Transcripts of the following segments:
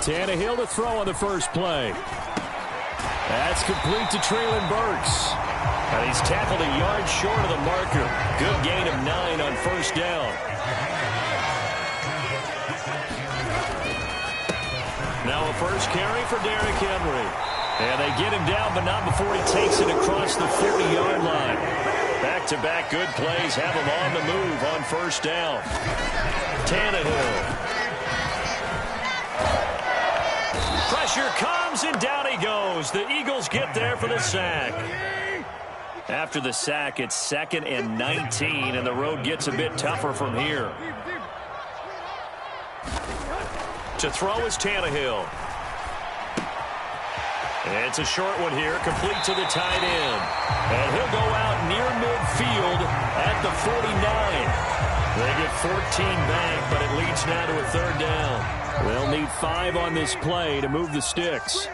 Tannehill to throw on the first play. That's complete to Treylon Burks. And he's tackled a yard short of the marker. Good gain of 9 on first down. Now a first carry for Derrick Henry. And they get him down, but not before he takes it across the 40-yard line. Back-to-back good plays have him on the move on first down. Tannehill. Pressure comes, and down he goes. The Eagles get there for the sack. After the sack, it's 2nd and 19, and the road gets a bit tougher from here. To throw is Tannehill. It's a short one here, complete to the tight end. And he'll go out near midfield at the 49. They get 14 back, but it leads now to a 3rd down. They'll need 5 on this play to move the sticks.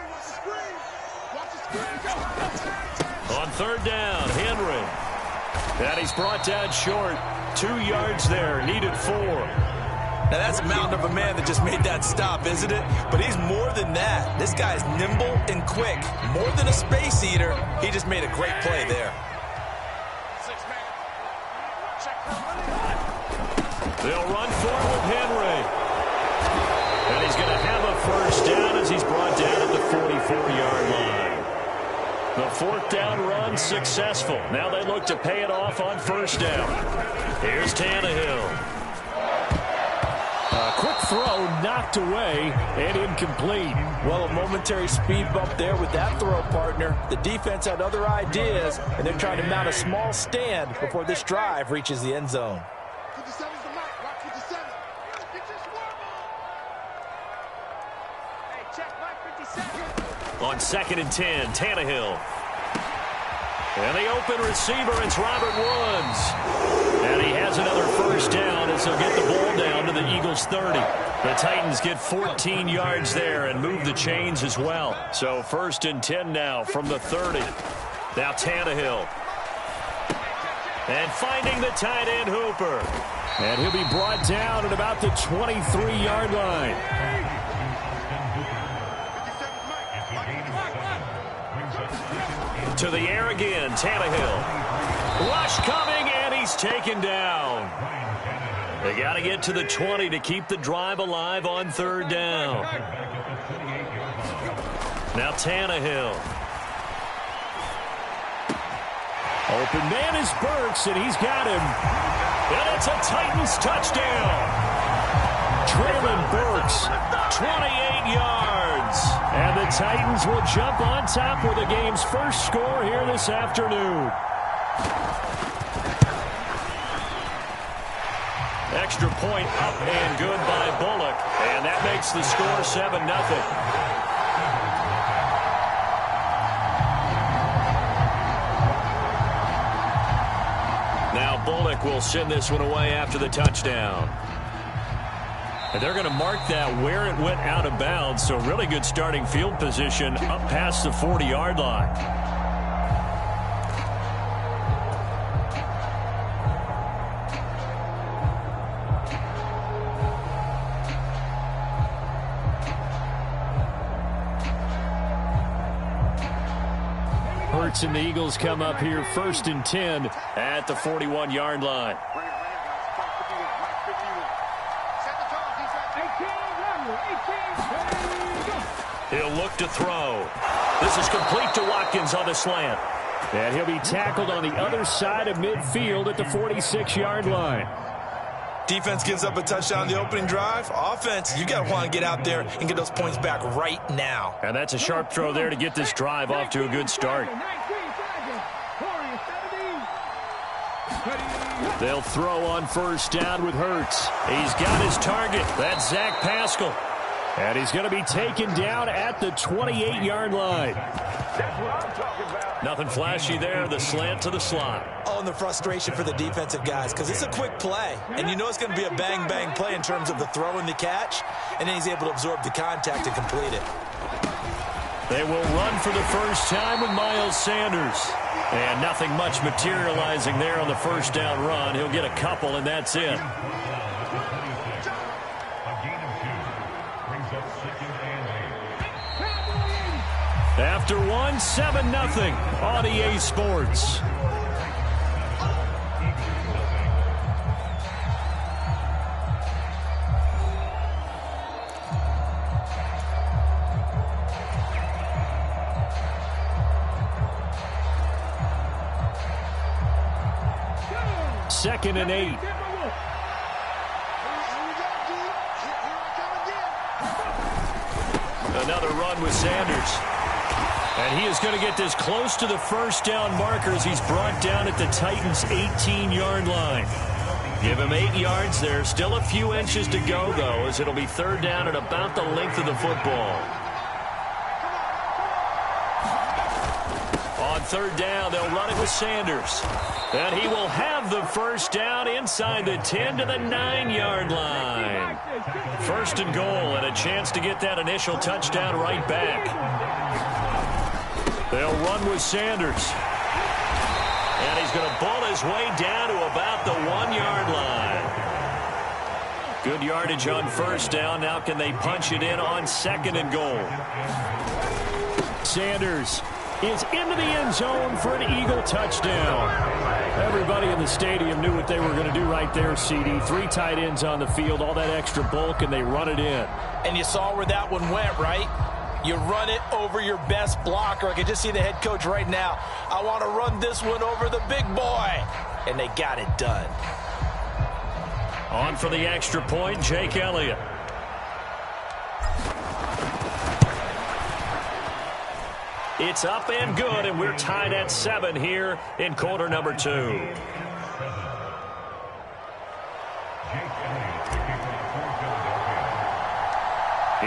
On 3rd down, Henry. And he's brought down short. 2 yards there, needed 4. Now, that's a mountain of a man that just made that stop, isn't it? But he's more than that. This guy's nimble and quick. More than a space eater, he just made a great play there. They'll run forward with Henry. And he's going to have a first down as he's brought down at the 44-yard line. The 4th down run successful. Now they look to pay it off on first down. Here's Tannehill. Quick throw knocked away and incomplete. Well, a momentary speed bump there with that throw, partner. The defense had other ideas, and they're trying to mount a small stand before this drive reaches the end zone. On 2nd and 10, Tannehill. And the open receiver, it's Robert Woods. And he has another first down as he'll get the ball down to the Eagles' 30. The Titans get 14 yards there and move the chains as well. So 1st and 10 now from the 30. Now Tannehill. And finding the tight end Hooper. And he'll be brought down at about the 23-yard line. To the air again, Tannehill. Rush coming, and he's taken down. They got to get to the 20 to keep the drive alive on 3rd down. Now Tannehill. Open man is Burks, and he's got him. And it's a Titans touchdown. Treylon Burks, 28 yards. And the Titans will jump on top with the game's first score here this afternoon. Extra point up and good by Bullock. And that makes the score 7-0. Now Bullock will send this one away after the touchdown. And they're going to mark that where it went out of bounds. So really good starting field position up past the 40-yard line. Hurts and the Eagles come up here 1st and 10 at the 41-yard line. He'll look to throw. This is complete to Watkins on the slant. And he'll be tackled on the other side of midfield at the 46-yard line. Defense gives up a touchdown the opening drive. Offense, you got to want to get out there and get those points back right now. And that's a sharp throw there to get this drive off to a good start. They'll throw on first down with Hurts. He's got his target. That's Zach Pascal. And he's going to be taken down at the 28-yard line. That's what I'm talking about. Nothing flashy there. The slant to the slot. Oh, and the frustration for the defensive guys, because it's a quick play. And you know it's going to be a bang-bang play in terms of the throw and the catch. And then he's able to absorb the contact and complete it. They will run for the first time with Miles Sanders. And nothing much materializing there on the first down run. He'll get a couple, and that's it. After one, 7-0 on EA Sports. Second and 8. Another run with Sanders. And he is going to get this close to the first down marker as he's brought down at the Titans' 18-yard line. Give him 8 yards there. Still a few inches to go, though, as it'll be third down at about the length of the football. On third down, they'll run it with Sanders. And he will have the first down inside the 10 to the 9-yard line. First and goal, and a chance to get that initial touchdown right back. They'll run with Sanders. And he's going to bull his way down to about the 1-yard line. Good yardage on first down. Now can they punch it in on second and goal? Sanders is into the end zone for an Eagle touchdown. Everybody in the stadium knew what they were going to do right there, CD. 3 tight ends on the field, all that extra bulk, and they run it in. And you saw where that one went, right? You run it over your best blocker. I can just see the head coach right now. I want to run this one over the big boy. And they got it done. On for the extra point, Jake Elliott. It's up and good, and we're tied at 7 here in quarter number 2.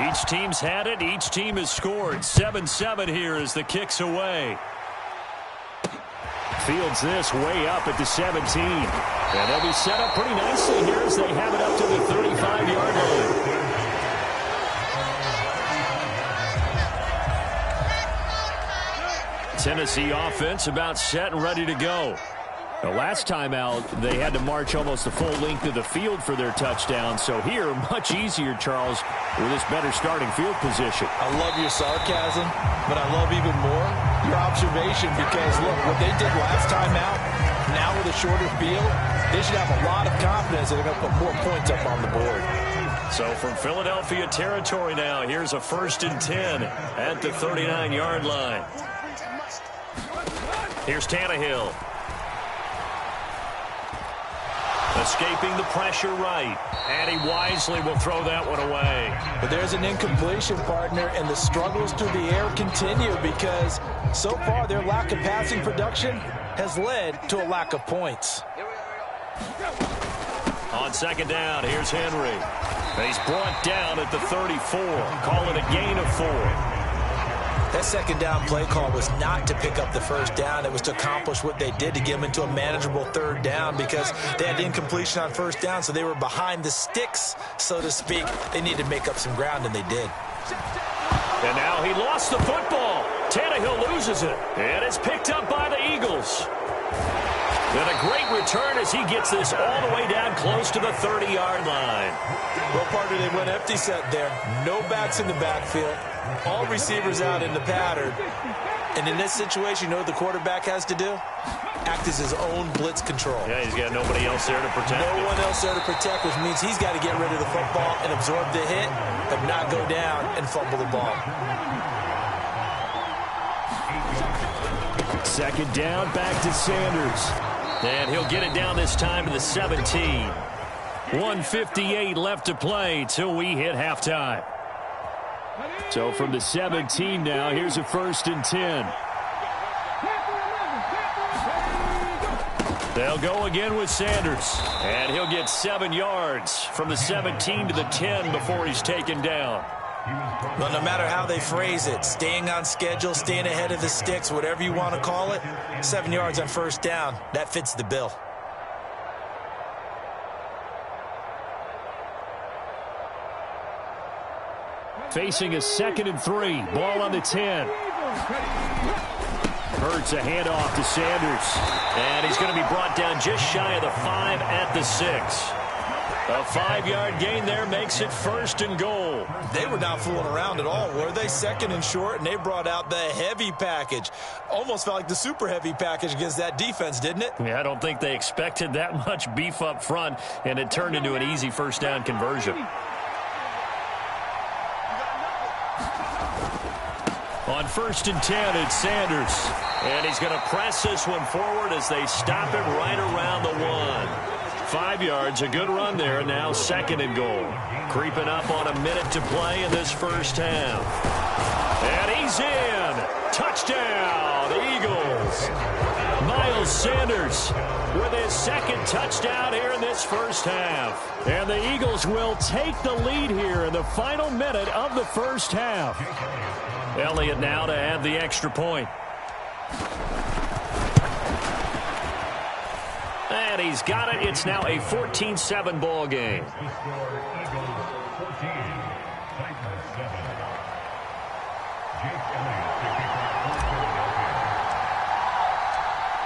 Each team's had it. Each team has scored. 7-7 here as the kick's away. Fields this way up at the 17. And they'll be set up pretty nicely here as they have it up to the 35-yard line. Tennessee offense about set and ready to go. The last time out, they had to march almost the full length of the field for their touchdown. So here, much easier, Charles, with this better starting field position. I love your sarcasm, but I love even more your observation because, look, what they did last time out, now with a shorter field, they should have a lot of confidence that they're going to put more points up on the board. So from Philadelphia territory now, here's a 1st and 10 at the 39-yard line. Here's Tannehill. Escaping the pressure right. And he wisely will throw that one away. But there's an incompletion, partner, and the struggles through the air continue because so far their lack of passing production has led to a lack of points. On second down, here's Henry. He's brought down at the 34. Call it a gain of 4. That second down play call was not to pick up the first down. It was to accomplish what they did to get them into a manageable third down because they had incompletion on first down, so they were behind the sticks, so to speak. They needed to make up some ground, and they did. And now he lost the football. Tannehill loses it, and it's picked up by the Eagles. And a great return as he gets this all the way down close to the 30-yard line. Well, partner, they went empty set there. No backs in the backfield. All receivers out in the pattern. And in this situation, you know what the quarterback has to do? Act as his own blitz control. Yeah, he's got nobody else there to protect him. No one else there to protect, which means he's got to get rid of the football and absorb the hit, but not go down and fumble the ball. Second down, back to Sanders. And he'll get it down this time to the 17. 1:58 left to play till we hit halftime. So from the 17 now, here's a 1st and 10. They'll go again with Sanders. And he'll get 7 yards from the 17 to the 10 before he's taken down. Well, no matter how they phrase it, staying on schedule, staying ahead of the sticks, whatever you want to call it, 7 yards on first down, that fits the bill. Facing a 2nd and 3. Ball on the 10. Hurts a handoff to Sanders. And he's going to be brought down just shy of the 5 at the 6. A 5-yard gain there makes it 1st and goal. They were not fooling around at all, were they? 2nd and short, and they brought out the heavy package. Almost felt like the super heavy package against that defense, didn't it? Yeah, I don't think they expected that much beef up front, and it turned into an easy 1st down conversion. On 1st and 10, it's Sanders. And he's going to press this one forward as they stop him right around the 1. 5 yards, a good run there, and now 2nd and goal. Creeping up on a minute to play in this 1st half. And he's in. Touchdown, Eagles. Miles Sanders with his 2nd touchdown here in this 1st half. And the Eagles will take the lead here in the final minute of the 1st half. Elliott now to add the extra point. And he's got it. It's now a 14-7 ball game.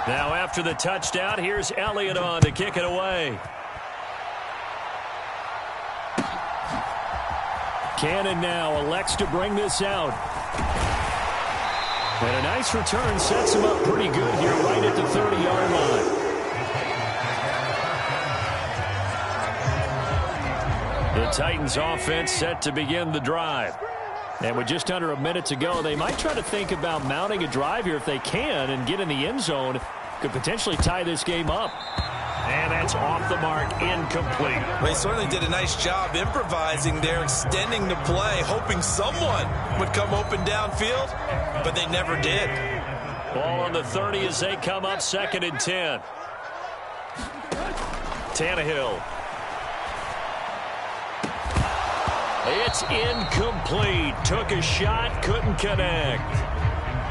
Now after the touchdown, here's Elliott on to kick it away. Cannon now elects to bring this out. And a nice return sets him up pretty good here right at the 30-yard line. The Titans offense set to begin the drive. And with just under a minute to go, they might try to think about mounting a drive here if they can and get in the end zone. Could potentially tie this game up. And that's off the mark, incomplete. They certainly did a nice job improvising there, extending the play, hoping someone would come open downfield, but they never did. Ball on the 30 as they come up 2nd and 10. Tannehill. It's incomplete. Took a shot, couldn't connect.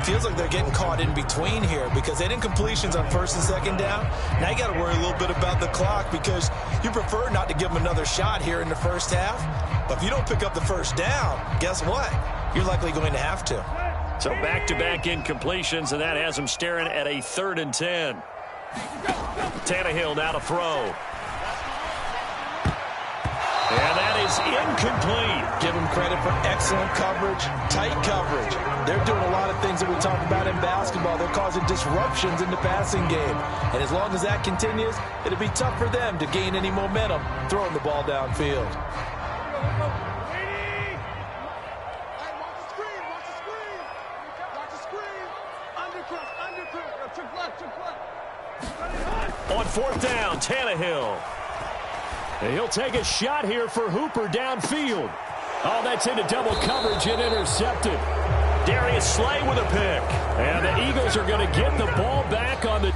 Feels like they're getting caught in between here because they didn't completions on 1st and 2nd down. Now you got to worry a little bit about the clock because you prefer not to give them another shot here in the 1st half. But if you don't pick up the 1st down, guess what? You're likely going to have to. So back-to-back incompletions, and that has them staring at a 3rd and 10. Tannehill now to throw. And that is incomplete. Give them credit for excellent coverage, tight coverage. They're doing a lot of things that we talk about in basketball. They're causing disruptions in the passing game. And as long as that continues, it'll be tough for them to gain any momentum throwing the ball downfield. On 4th down, Tannehill. And he'll take a shot here for Hooper downfield. Oh, that's into double coverage and intercepted. Darius Slay with a pick. And the Eagles are going to get the ball back on the...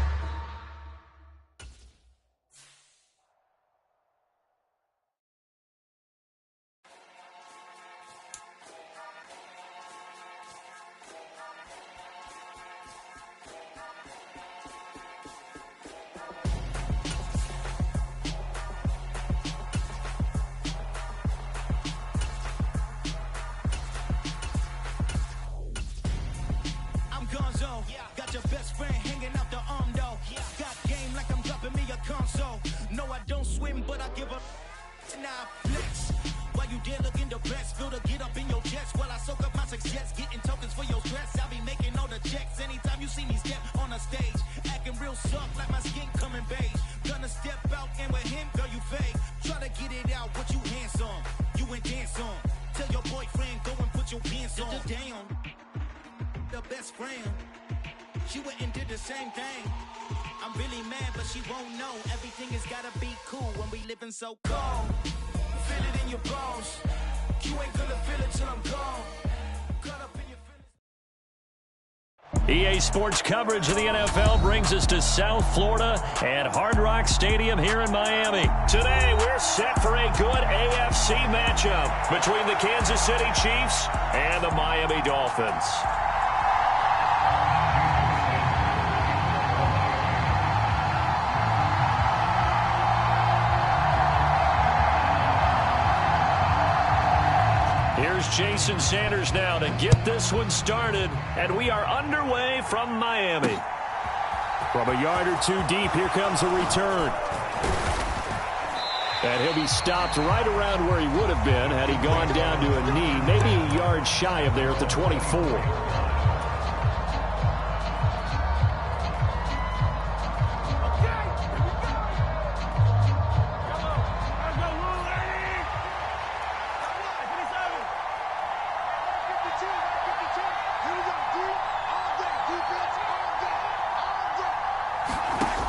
So cold, feel it in your bones. You ain't gonna feel it till I'm gone. Cut up in your EA Sports coverage of the NFL brings us to South Florida at Hard Rock Stadium here in Miami. Today, we're set for a good AFC matchup between the Kansas City Chiefs and the Miami Dolphins. Here's Jason Sanders now to get this one started, and we are underway from Miami. From a yard or two deep, here comes a return. And he'll be stopped right around where he would have been had he gone down to a knee, maybe a yard shy of there at the 24.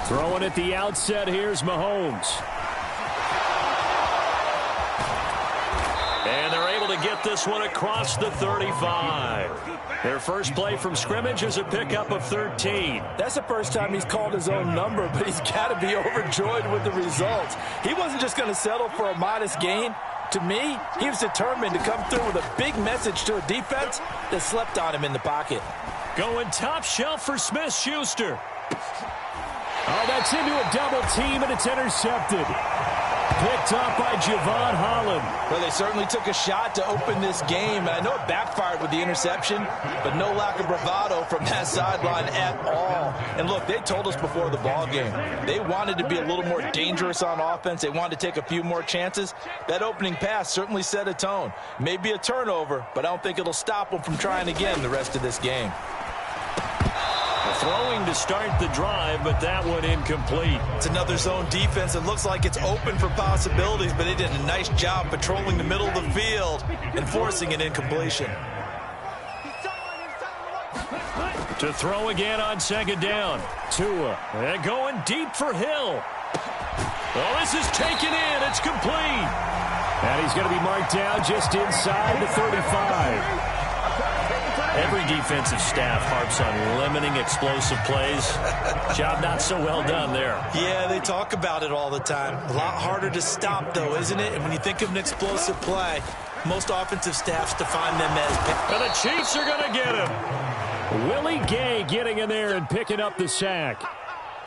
Throwing at the outset, here's Mahomes. And they're able to get this one across the 35. Their first play from scrimmage is a pickup of 13. That's the first time he's called his own number, but he's got to be overjoyed with the results. He wasn't just going to settle for a modest gain. To me, he was determined to come through with a big message to a defense that slept on him in the pocket. Going top shelf for Smith-Schuster. Oh, that's into a double team, and it's intercepted. Picked up by Javon Holland. Well, they certainly took a shot to open this game, and I know it backfired with the interception, but no lack of bravado from that sideline at all. And look, they told us before the ball game, they wanted to be a little more dangerous on offense. They wanted to take a few more chances. That opening pass certainly set a tone. Maybe a turnover, but I don't think it'll stop them from trying again the rest of this game. Throwing to start the drive, but that one incomplete. It's another zone defense. It looks like it's open for possibilities, but they did a nice job patrolling the middle of the field and forcing an incompletion. To throw again on second down. Tua, and going deep for Hill. Oh, this is taken in. It's complete. And he's going to be marked down just inside the 35. Every defensive staff harps on limiting explosive plays. Job not so well done there. Yeah, they talk about it all the time. A lot harder to stop, though, isn't it? And when you think of an explosive play, most offensive staffs define them as... And the Chiefs are going to get him. Willie Gay getting in there and picking up the sack.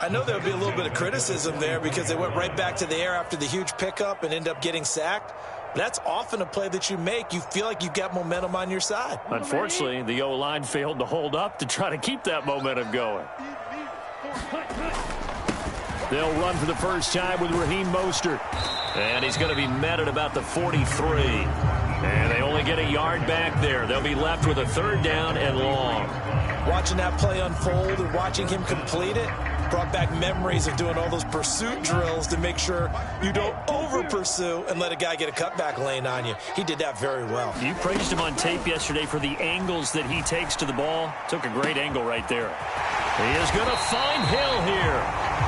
I know there'll be a little bit of criticism there because they went right back to the air after the huge pickup and end up getting sacked. That's often a play that you make. You feel like you've got momentum on your side. Unfortunately, the O-line failed to hold up to try to keep that momentum going. They'll run for the first time with Raheem Mostert. And he's going to be met at about the 43. And they only get a yard back there. They'll be left with a third down and long. Watching that play unfold and watching him complete it brought back memories of doing all those pursuit drills to make sure you don't over-pursue and let a guy get a cutback lane on you. He did that very well. You praised him on tape yesterday for the angles that he takes to the ball. Took a great angle right there. He is going to find Hill here.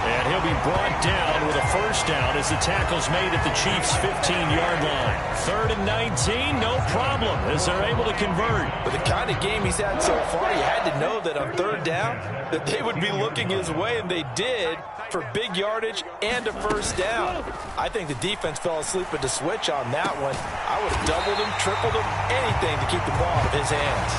And he'll be brought down with a first down as the tackle's made at the Chiefs' 15-yard line. 3rd and 19, no problem, as they're able to convert. With the kind of game he's had so far, you had to know that on 3rd down that they would be looking his way, and they did for big yardage and a first down. I think the defense fell asleep at the switch on that one. I would have doubled him, tripled him, anything to keep the ball out of his hands.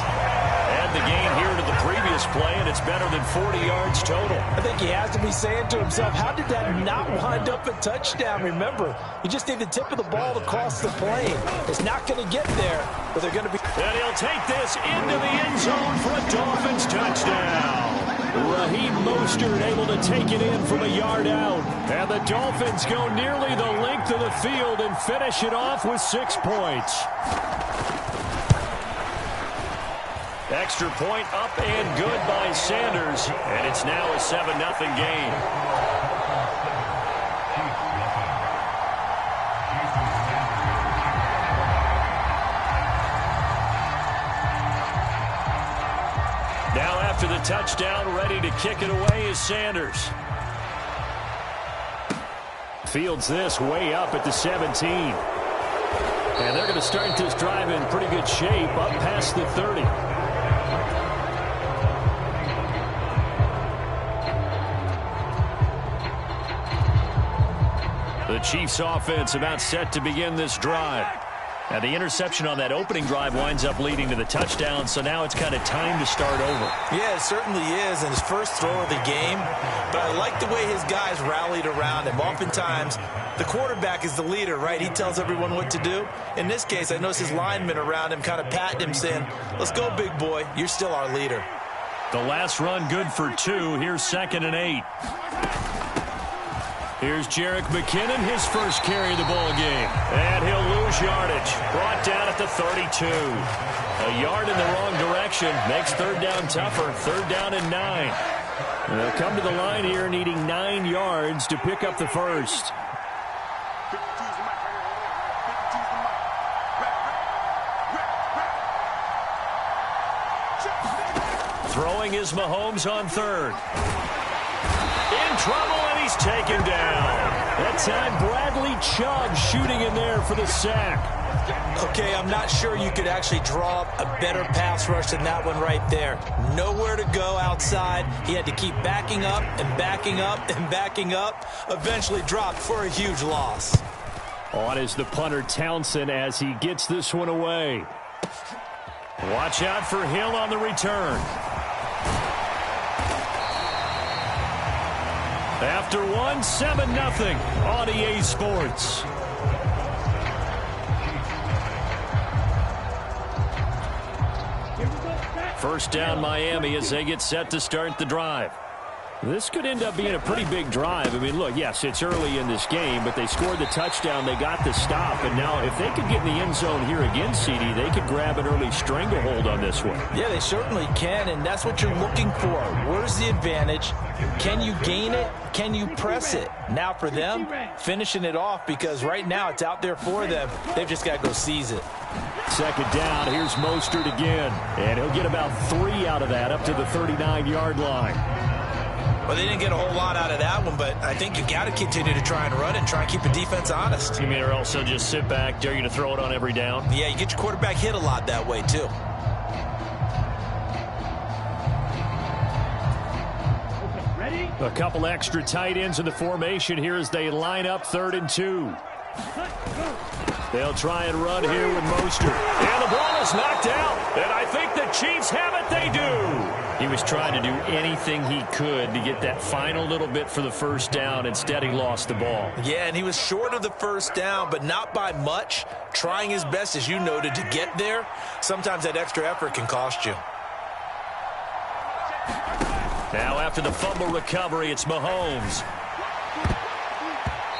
Add the gain here to the previous play, and it's better than 40 yards total. I think he has to be saying to himself, how did that not wind up a touchdown? Remember, you just need the tip of the ball to cross the plane. It's not going to get there, but they're going to be... And he'll take this into the end zone for a Dolphins touchdown. Raheem Mostert able to take it in from a yard out. And the Dolphins go nearly the length of the field and finish it off with 6 points. Extra point up and good by Sanders. And it's now a 7-0 game. Now after the touchdown, ready to kick it away is Sanders. Fields this way up at the 17. And they're going to start this drive in pretty good shape up past the 30. The Chiefs offense about set to begin this drive. Now the interception on that opening drive winds up leading to the touchdown, so now it's kind of time to start over. Yeah, it certainly is, and his first throw of the game. But I like the way his guys rallied around him. Oftentimes, the quarterback is the leader, right? He tells everyone what to do. In this case, I noticed his linemen around him kind of patting him, saying, let's go, big boy. You're still our leader. The last run good for 2. Here's 2nd and 8. Here's Jerick McKinnon, his first carry of the ball game. And he'll lose yardage. Brought down at the 32. A yard in the wrong direction makes third down tougher. Third down and 9. And they'll come to the line here needing 9 yards to pick up the first. Throwing is Mahomes on third. In trouble, and he's taken down. That time, Bradley Chubb shooting in there for the sack. Okay, I'm not sure you could actually draw up a better pass rush than that one right there. Nowhere to go outside. He had to keep backing up and backing up and backing up. Eventually dropped for a huge loss. On is the punter Townsend as he gets this one away. Watch out for Hill on the return. After one, 7-0 on EA Sports. First down Miami as they get set to start the drive. This could end up being a pretty big drive. I mean, look, yes, it's early in this game, but they scored the touchdown, they got the stop, and now if they could get in the end zone here again, CD, they could grab an early stranglehold on this one. Yeah, they certainly can, and that's what you're looking for. Where's the advantage? Can you gain it? Can you press it? Now for them, finishing it off, because right now it's out there for them. They've just got to go seize it. Second down, here's Mostert again, and he'll get about 3 out of that up to the 39-yard line. Well, they didn't get a whole lot out of that one, but I think you got to continue to try and run and try and keep the defense honest. You mean, or else they'll just sit back, dare you to throw it on every down? Yeah, you get your quarterback hit a lot that way, too. A couple extra tight ends in the formation here as they line up 3rd and 2. They'll try and run here with Mostert. And the ball is knocked out. And I think the Chiefs have it. They do. He was trying to do anything he could to get that final little bit for the first down. Instead, he lost the ball. Yeah, and he was short of the first down, but not by much. Trying his best, as you noted, to get there. Sometimes that extra effort can cost you. Now after the fumble recovery, it's Mahomes.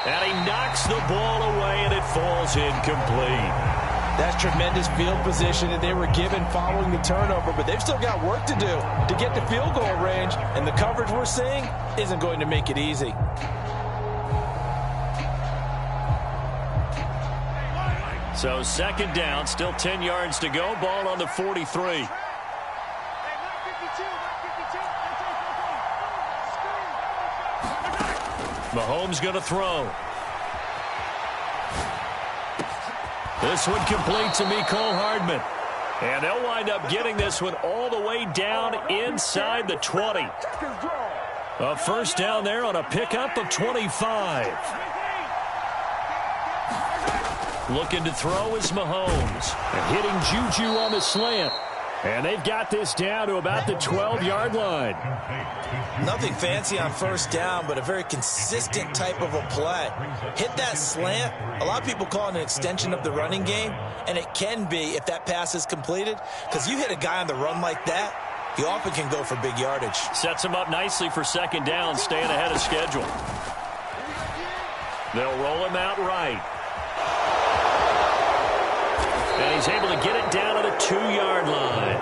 And he knocks the ball away, and it falls incomplete. That's tremendous field position that they were given following the turnover, but they've still got work to do to get to field goal range, and the coverage we're seeing isn't going to make it easy. So second down, still 10 yards to go, ball on the 43. Mahomes going to throw. This one complete to Mecole Hardman. And they'll wind up getting this one all the way down inside the 20. A first down there on a pickup of 25. Looking to throw is Mahomes. And hitting Juju on the slant. And they've got this down to about the 12-yard line. Nothing fancy on first down, but a very consistent type of a play. Hit that slant. A lot of people call it an extension of the running game, and it can be if that pass is completed, because you hit a guy on the run like that, he often can go for big yardage. Sets him up nicely for second down, staying ahead of schedule. They'll roll him out right. And he's able to get it down to the 2-yard line.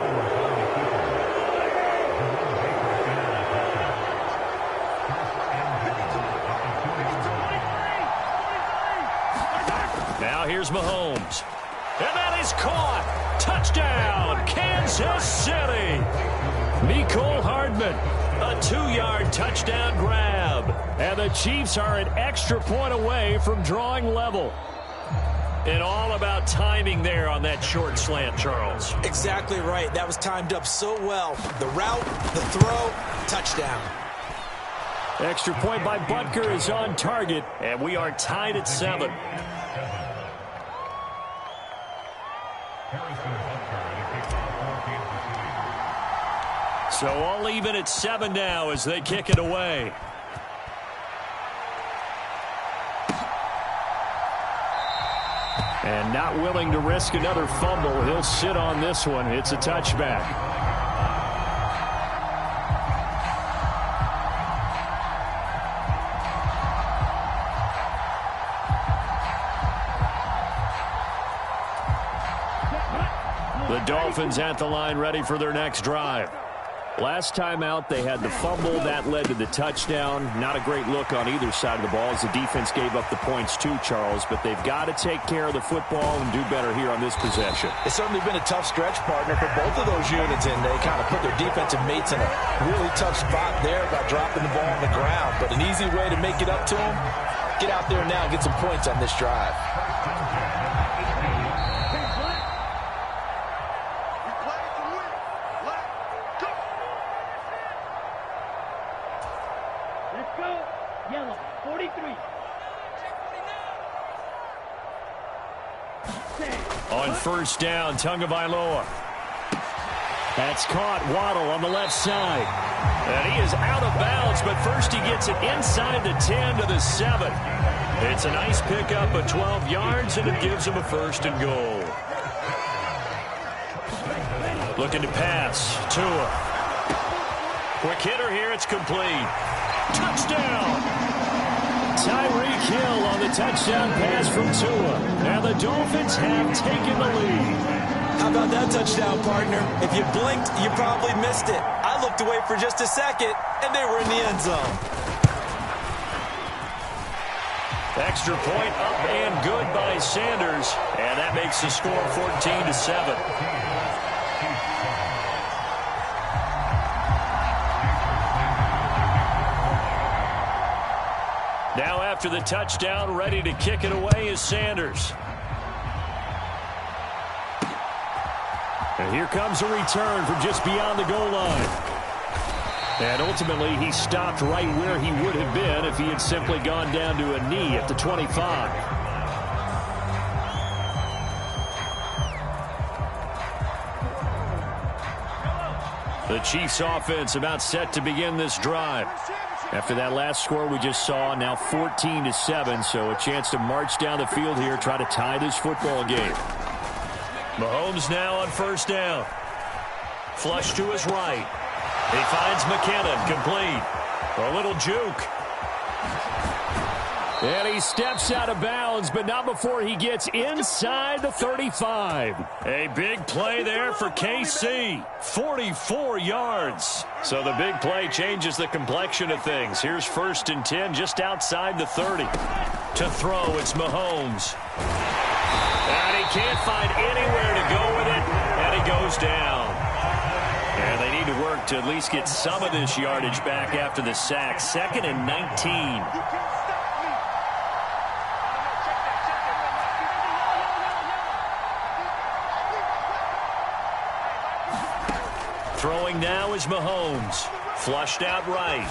Now here's Mahomes. And that is caught. Touchdown, Kansas City. Mecole Hardman, a 2-yard touchdown grab. And the Chiefs are an extra point away from drawing level. And all about timing there on that short slant, Charles. Exactly right. That was timed up so well. The route, the throw, touchdown. Extra point by Butker is on target, and we are tied at 7. So all even at 7 now as they kick it away. And not willing to risk another fumble. He'll sit on this one. It's a touchback. Dolphins at the line ready for their next drive. Last time out, they had the fumble. That led to the touchdown. Not a great look on either side of the ball as the defense gave up the points too, Charles. But they've got to take care of the football and do better here on this possession. It's certainly been a tough stretch, partner, for both of those units, and they kind of put their defensive mates in a really tough spot there by dropping the ball on the ground. But an easy way to make it up to them, get out there now and get some points on this drive. Yellow, 43. On first down, Tagovailoa. That's caught. Waddle on the left side. And he is out of bounds, but first he gets it inside the 10 to the 7. It's a nice pickup of 12 yards, and it gives him a first and goal. Looking to pass. Tua. Quick hitter here. It's complete. Touchdown! Tyreek Hill on the touchdown pass from Tua. And the Dolphins have taken the lead. How about that touchdown, partner? If you blinked, you probably missed it. I looked away for just a second, and they were in the end zone. Extra point up and good by Sanders. And that makes the score 14-7. Now after the touchdown, ready to kick it away is Sanders. And here comes a return from just beyond the goal line. And ultimately, he stopped right where he would have been if he had simply gone down to a knee at the 25. The Chiefs offense about set to begin this drive. After that last score we just saw, now 14-7, so a chance to march down the field here, try to tie this football game. Mahomes now on first down. Flush to his right. He finds McKinnon, complete. A little juke. And he steps out of bounds, but not before he gets inside the 35. A big play there for KC. 44 yards. So the big play changes the complexion of things. Here's first and 10 just outside the 30. To throw, it's Mahomes. And he can't find anywhere to go with it, and he goes down. And they need to work to at least get some of this yardage back after the sack. 2nd and 19. Throwing now is Mahomes. Flushed out right.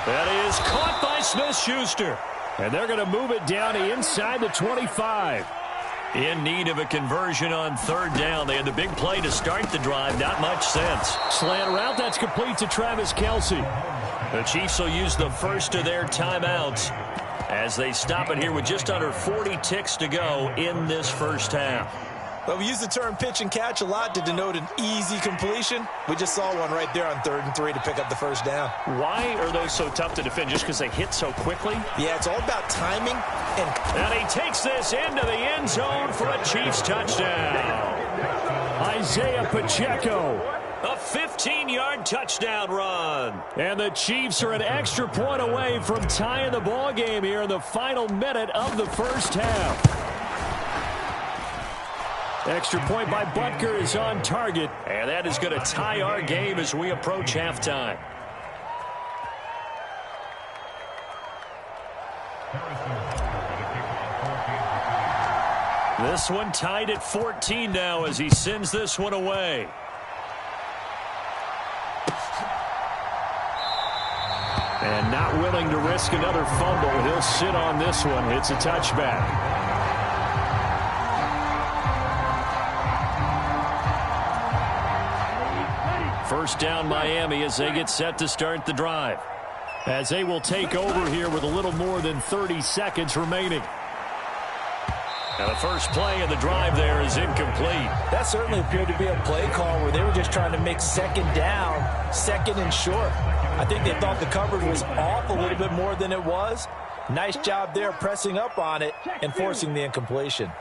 That is caught by Smith-Schuster. And they're going to move it down to inside the 25. In need of a conversion on third down. They had the big play to start the drive. Not much sense. Slant route, that's complete to Travis Kelce. The Chiefs will use the first of their timeouts as they stop it here with just under 40 ticks to go in this first half. Well, we use the term pitch and catch a lot to denote an easy completion. We just saw one right there on 3rd and 3 to pick up the first down. Why are those so tough to defend? Just because they hit so quickly? Yeah, it's all about timing. And he takes this into the end zone for a Chiefs touchdown. Isaiah Pacheco. A 15-yard touchdown run. And the Chiefs are an extra point away from tying the ball game here in the final minute of the first half. Extra point by Butker is on target. And that is going to tie our game as we approach halftime. This one tied at 14 now as he sends this one away. And not willing to risk another fumble. He'll sit on this one. It's a touchback. First down Miami as they get set to start the drive. As they will take over here with a little more than 30 seconds remaining. And the first play of the drive there is incomplete. That certainly appeared to be a play call where they were just trying to make second down, 2nd and short. I think they thought the coverage was off a little bit more than it was. Nice job there pressing up on it and forcing the incompletion.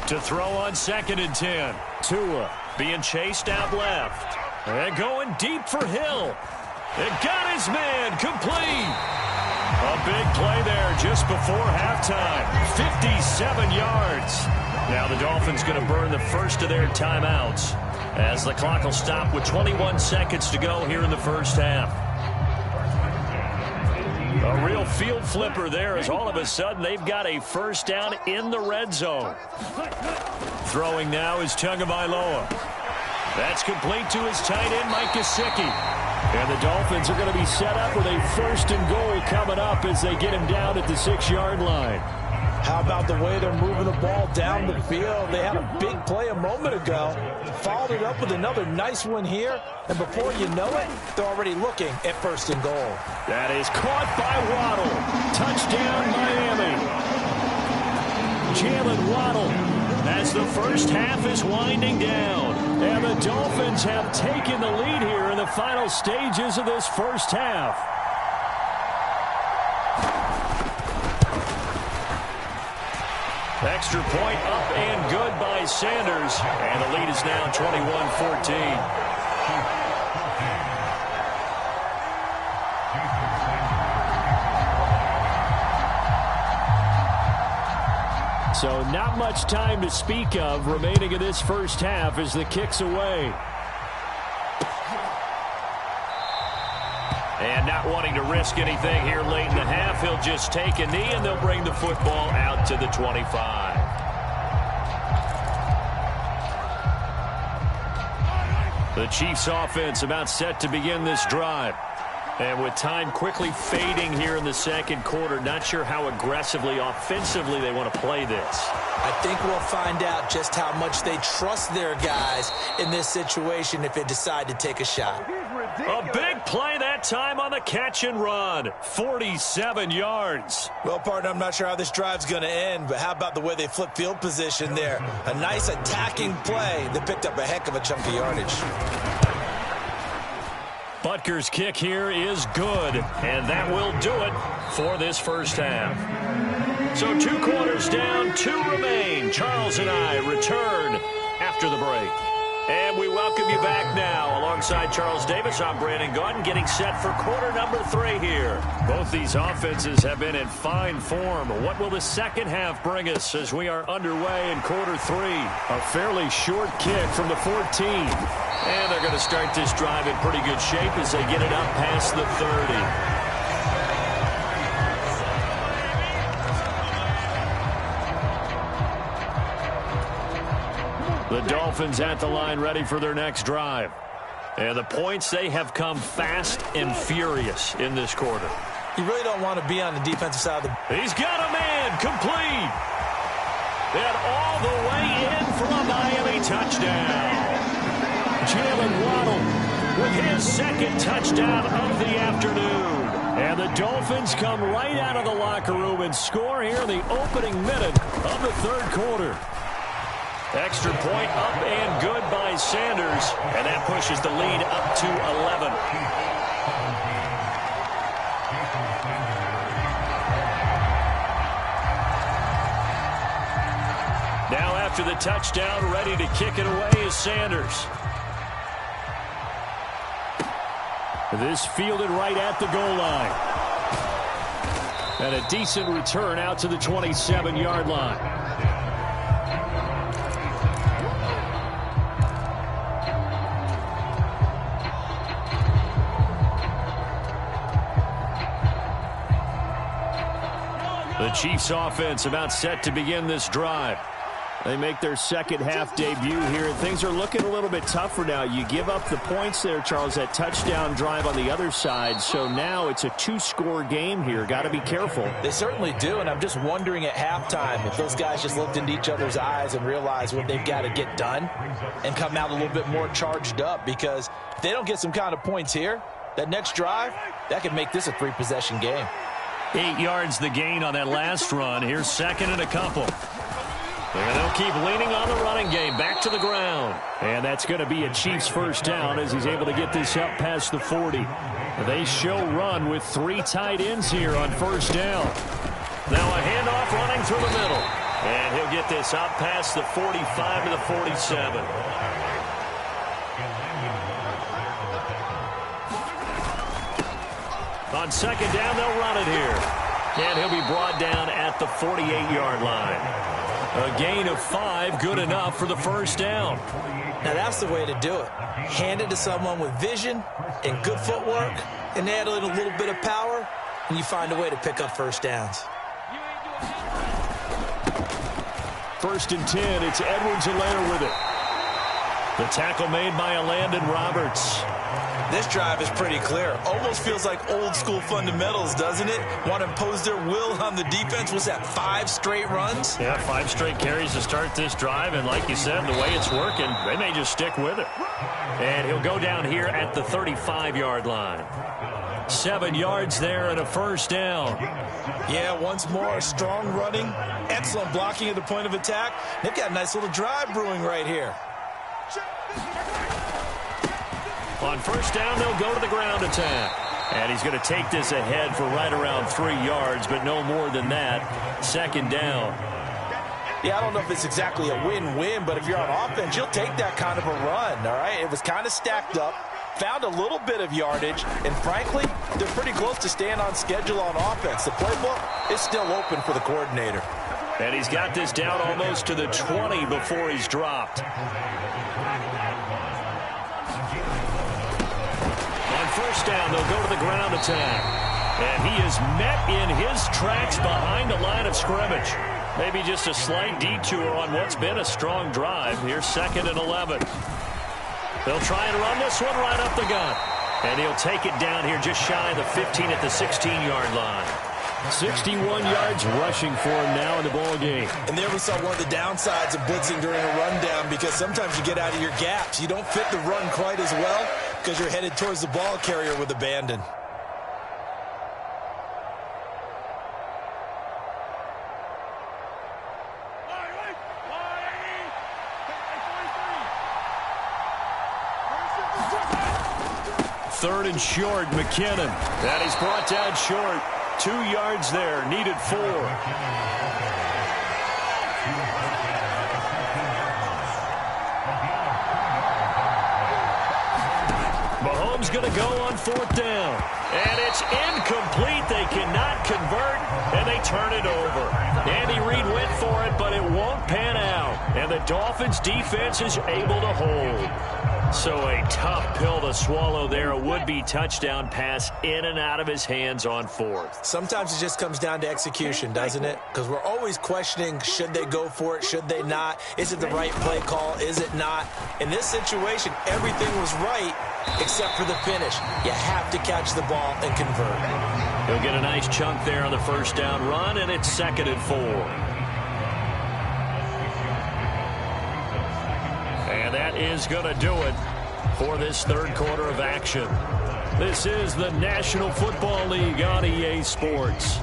To throw on 2nd and 10. Tua being chased out left. And going deep for Hill. It got his man complete. A big play there just before halftime. 57 yards. Now the Dolphins going to burn the first of their timeouts as the clock will stop with 21 seconds to go here in the first half. A real field flipper there as all of a sudden they've got a first down in the red zone. Throwing now is Tagovailoa. That's complete to his tight end, Mike Gesicki. And the Dolphins are going to be set up with a 1st and goal coming up as they get him down at the 6-yard line. How about the way they're moving the ball down the field? They had a big play a moment ago. Followed it up with another nice one here. And before you know it, they're already looking at 1st and goal. That is caught by Waddle. Touchdown, Miami. Jalen Waddle as the first half is winding down. And the Dolphins have taken the lead here in the final stages of this first half. Extra point up and good by Sanders. And the lead is now 21-14. So not much time to speak of remaining in this first half as the kick's away. And not wanting to risk anything here late in the half, he'll just take a knee and they'll bring the football out to the 25. The Chiefs offense about set to begin this drive. And with time quickly fading here in the second quarter, not sure how aggressively, offensively they want to play this. I think we'll find out just how much they trust their guys in this situation if they decide to take a shot. A big play that time on the catch and run. 47 yards. Well, partner, I'm not sure how this drive's going to end, but how about the way they flip field position there? A nice attacking play that picked up a heck of a chunk of yardage. Butker's kick here is good, and that will do it for this first half. So 2 quarters down, 2 remain. Charles and I return after the break. And we welcome you back now. Alongside Charles Davis, I'm Brandon Gaudin, getting set for quarter number 3 here. Both these offenses have been in fine form. What will the second half bring us as we are underway in quarter 3? A fairly short kick from the 14. And they're going to start this drive in pretty good shape as they get it up past the 30. The Dolphins at the line ready for their next drive. And the points, they have come fast and furious in this quarter. You really don't want to be on the defensive side of the... He's got a man complete. And all the way in for a Miami touchdown. Jalen Waddle with his second touchdown of the afternoon. And the Dolphins come right out of the locker room and score here in the opening minute of the third quarter. Extra point up and good by Sanders. And that pushes the lead up to 11. Now after the touchdown, ready to kick it away is Sanders. This fielded right at the goal line. And a decent return out to the 27-yard line. The Chiefs offense about set to begin this drive. They make their second half debut here, and things are looking a little bit tougher now. You give up the points there, Charles, that touchdown drive on the other side. So now it's a 2-score game here. Got to be careful. They certainly do, and I'm just wondering at halftime if those guys just looked into each other's eyes and realized what they've got to get done and come out a little bit more charged up, because if they don't get some kind of points here, that next drive, that could make this a 3-possession game. 8 yards the gain on that last run. Here's second and a couple. And they'll keep leaning on the running game. Back to the ground. And that's going to be a Chiefs first down as he's able to get this up past the 40. They show run with 3 tight ends here on first down. Now a handoff running through the middle. And he'll get this out past the 45 to the 47. On second down, they'll run it here. And he'll be brought down at the 48-yard line. A gain of 5, good enough for the first down. Now that's the way to do it. Hand it to someone with vision and good footwork, and add in a little bit of power, and you find a way to pick up first downs. First and 10, it's Edwards-Helaire with it. The tackle made by Landon Roberts. This drive is pretty clear. Almost feels like old school fundamentals, doesn't it? Want to impose their will on the defense. Was that 5 straight runs? Yeah, 5 straight carries to start this drive. And like you said, the way it's working, they may just stick with it. And he'll go down here at the 35-yard line. 7 yards there and a first down. Yeah, once more, strong running, excellent blocking at the point of attack. They've got a nice little drive brewing right here. On first down, they'll go to the ground attack. And he's going to take this ahead for right around 3 yards, but no more than that. Second down. Yeah, I don't know if it's exactly a win-win, but if you're on offense, you'll take that kind of a run, all right? It was kind of stacked up, found a little bit of yardage, and frankly, they're pretty close to staying on schedule on offense. The playbook is still open for the coordinator. And he's got this down almost to the 20 before he's dropped. First down, they'll go to the ground attack. And he is met in his tracks behind the line of scrimmage. Maybe just a slight detour on what's been a strong drive. Here's second and 11. They'll try and run this one right up the gut. And he'll take it down here just shy of the 15 at the 16-yard line. 61 yards rushing for him now in the ball game. And there we saw one of the downsides of blitzing during a rundown, because sometimes you get out of your gaps. You don't fit the run quite as well because you're headed towards the ball carrier with abandon. Third and short, McKinnon. And he's brought down short. 2 yards there, needed 4. Mahomes going to go on 4th down. And it's incomplete. They cannot convert, and they turn it over. Andy Reid went for it, but it won't pan out. And the Dolphins' defense is able to hold. So a tough pill to swallow there. A would-be touchdown pass in and out of his hands on 4th. Sometimes it just comes down to execution, doesn't it? Because we're always questioning, should they go for it, should they not? Is it the right play call, is it not? In this situation, everything was right except for the finish. You have to catch the ball and convert. He'll get a nice chunk there on the first down run, and it's 2nd and 4. And that is going to do it for this third quarter of action. This is the National Football League on EA Sports.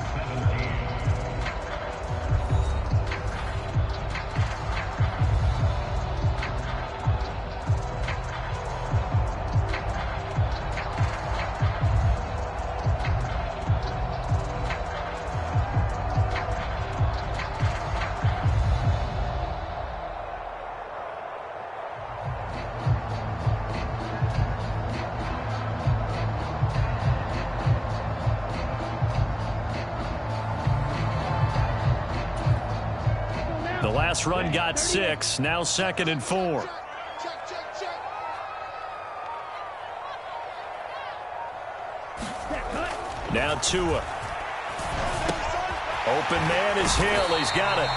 The last run got 6, now 2nd and 4. Now Tua. Open man is Hill. He's got it.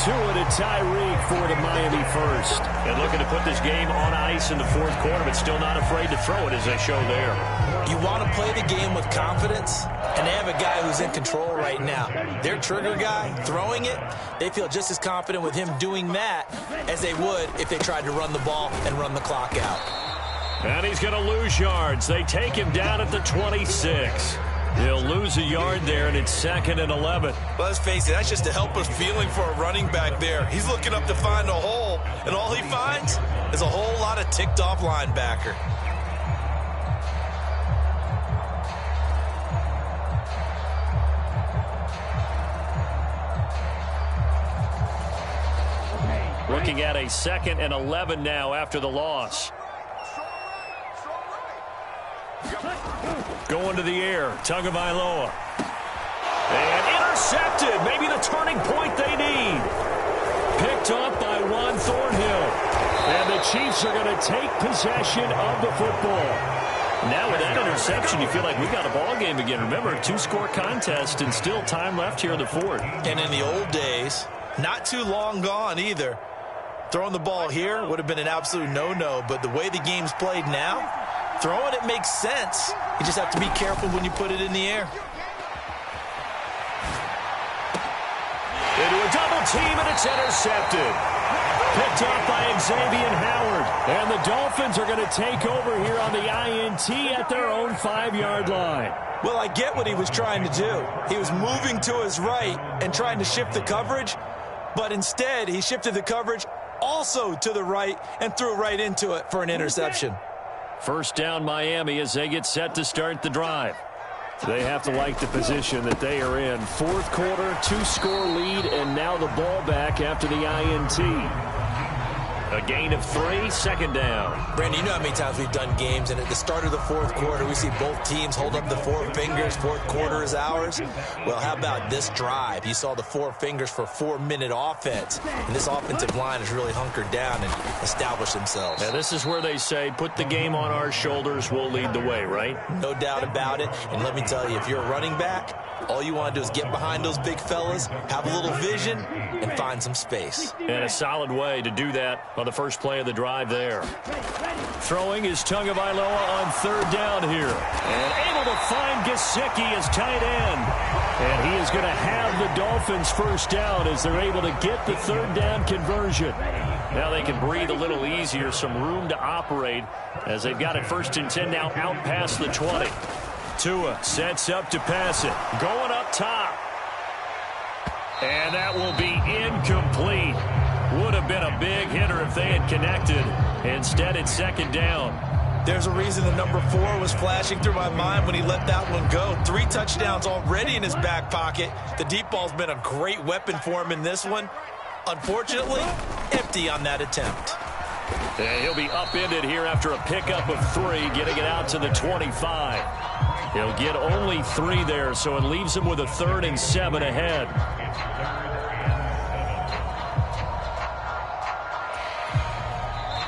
Tua to Tyreek for the Miami first. And looking to put this game on ice in the 4th quarter, but still not afraid to throw it as they show there. You want to play the game with confidence, and they have a guy who's in control right now. Their trigger guy, throwing it, they feel just as confident with him doing that as they would if they tried to run the ball and run the clock out. And he's going to lose yards. They take him down at the 26. He'll lose a yard there, and it's 2nd and 11. Well, let's face it, that's just a helpless feeling for a running back there. He's looking up to find a hole, and all he finds is a whole lot of ticked-off linebacker. looking at a 2nd and 11 now after the loss. Going to the air, Tagovailoa. And intercepted, maybe the turning point they need. Picked up by Juan Thornhill. And the Chiefs are going to take possession of the football. Now with that interception, you feel like we got a ball game again. Remember, 2-score contest and still time left here in the 4th. And in the old days, not too long gone either, throwing the ball here would have been an absolute no-no. But the way the game's played now, throwing it makes sense. You just have to be careful when you put it in the air. Into a double team, and it's intercepted. Picked up by Xavier Howard. And the Dolphins are going to take over here on the INT at their own 5-yard line. Well, I get what he was trying to do. He was moving to his right and trying to shift the coverage, but instead he shifted the coverage also to the right and threw right into it for an interception. First down, Miami, as they get set to start the drive. They have to like the position that they are in. 4th quarter, 2-score lead, and now the ball back after the INT. A gain of 3, 2nd down. Brandon, you know how many times we've done games, and at the start of the 4th quarter, we see both teams hold up the 4 fingers. 4th quarter is ours. Well, how about this drive? You saw the 4 fingers for 4-minute offense, and this offensive line has really hunkered down and established themselves. Now, this is where they say, put the game on our shoulders, we'll lead the way, right? No doubt about it. And let me tell you, if you're a running back, all you want to do is get behind those big fellas, have a little vision, and find some space. And a solid way to do that on the first play of the drive there. Throwing is Tagovailoa on 3rd down here. And able to find Gesicki as tight end. And he is going to have the Dolphins first down as they're able to get the 3rd down conversion. Now they can breathe a little easier, some room to operate as they've got it 1st and 10 now out past the 20. Tua sets up to pass it. Going up top. And that will be incomplete. Would have been a big hitter if they had connected. Instead, it's 2nd down. There's a reason the number 4 was flashing through my mind when he let that one go. 3 touchdowns already in his back pocket. The deep ball's been a great weapon for him in this one. Unfortunately, empty on that attempt. And he'll be upended here after a pickup of 3, getting it out to the 25. He'll get only 3 there, so it leaves him with a 3rd and 7 ahead.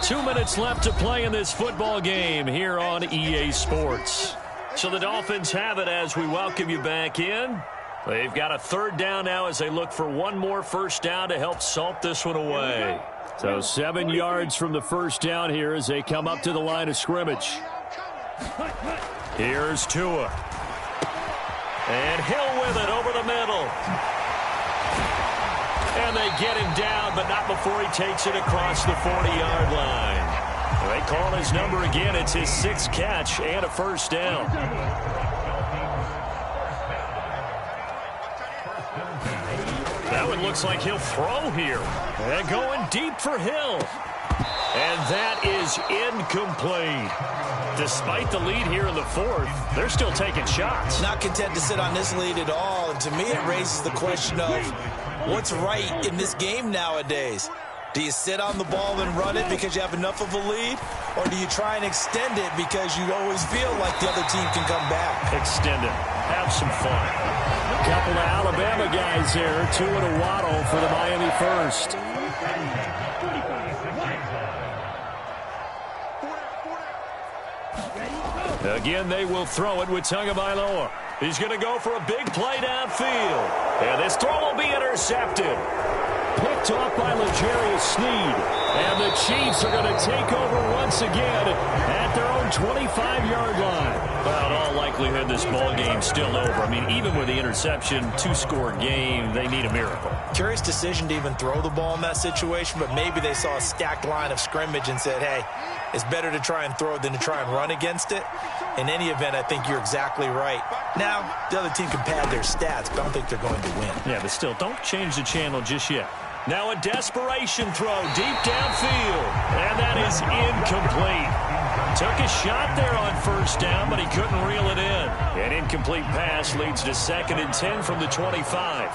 Two minutes left to play in this football game here on EA Sports. So the Dolphins have it as we welcome you back in. They've got a 3rd down now as they look for one more first down to help salt this one away. So 7 yards from the first down here as they come up to the line of scrimmage. Here's Tua. And Hill with it over the middle. And they get him down, but not before he takes it across the 40-yard line. They call his number again. It's his 6th catch and a first down. That one looks like he'll throw here. And going deep for Hill. And that is incomplete. Despite the lead here in the 4th, they're still taking shots. Not content to sit on this lead at all. And to me, it raises the question of what's right in this game nowadays. Do you sit on the ball and run it because you have enough of a lead? Or do you try and extend it because you always feel like the other team can come back? Extend it. Have some fun. A couple of Alabama guys there. Tua and a Waddle for the Miami first. Again, they will throw it with Tagovailoa. He's going to go for a big play downfield. And this throw will be intercepted. Picked off by L'Jarius Sneed. And the Chiefs are going to take over once again at their own 25-yard line. Well, in all likelihood, this ball game's still over. I mean, even with the interception, 2-score game, they need a miracle. Curious decision to even throw the ball in that situation, but maybe they saw a stacked line of scrimmage and said, hey, it's better to try and throw than to try and run against it. In any event, I think you're exactly right. Now, the other team can pad their stats, but I don't think they're going to win. Yeah, but still, don't change the channel just yet. Now a desperation throw deep downfield. And that is incomplete. Took a shot there on first down, but he couldn't reel it in. An incomplete pass leads to 2nd and 10 from the 25.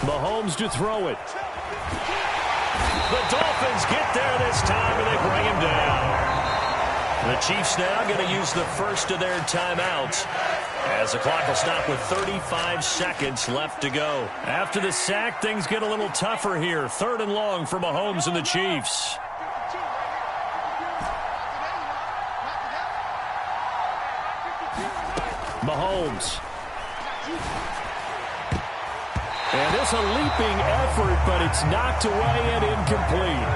Mahomes to throw it. The Dolphins get there this time, and they bring him down. The Chiefs now going to use the first of their timeouts, as the clock will stop with 35 seconds left to go. After the sack, things get a little tougher here. 3rd and long for Mahomes and the Chiefs. Mahomes. And it's a leaping effort, but it's knocked away and incomplete.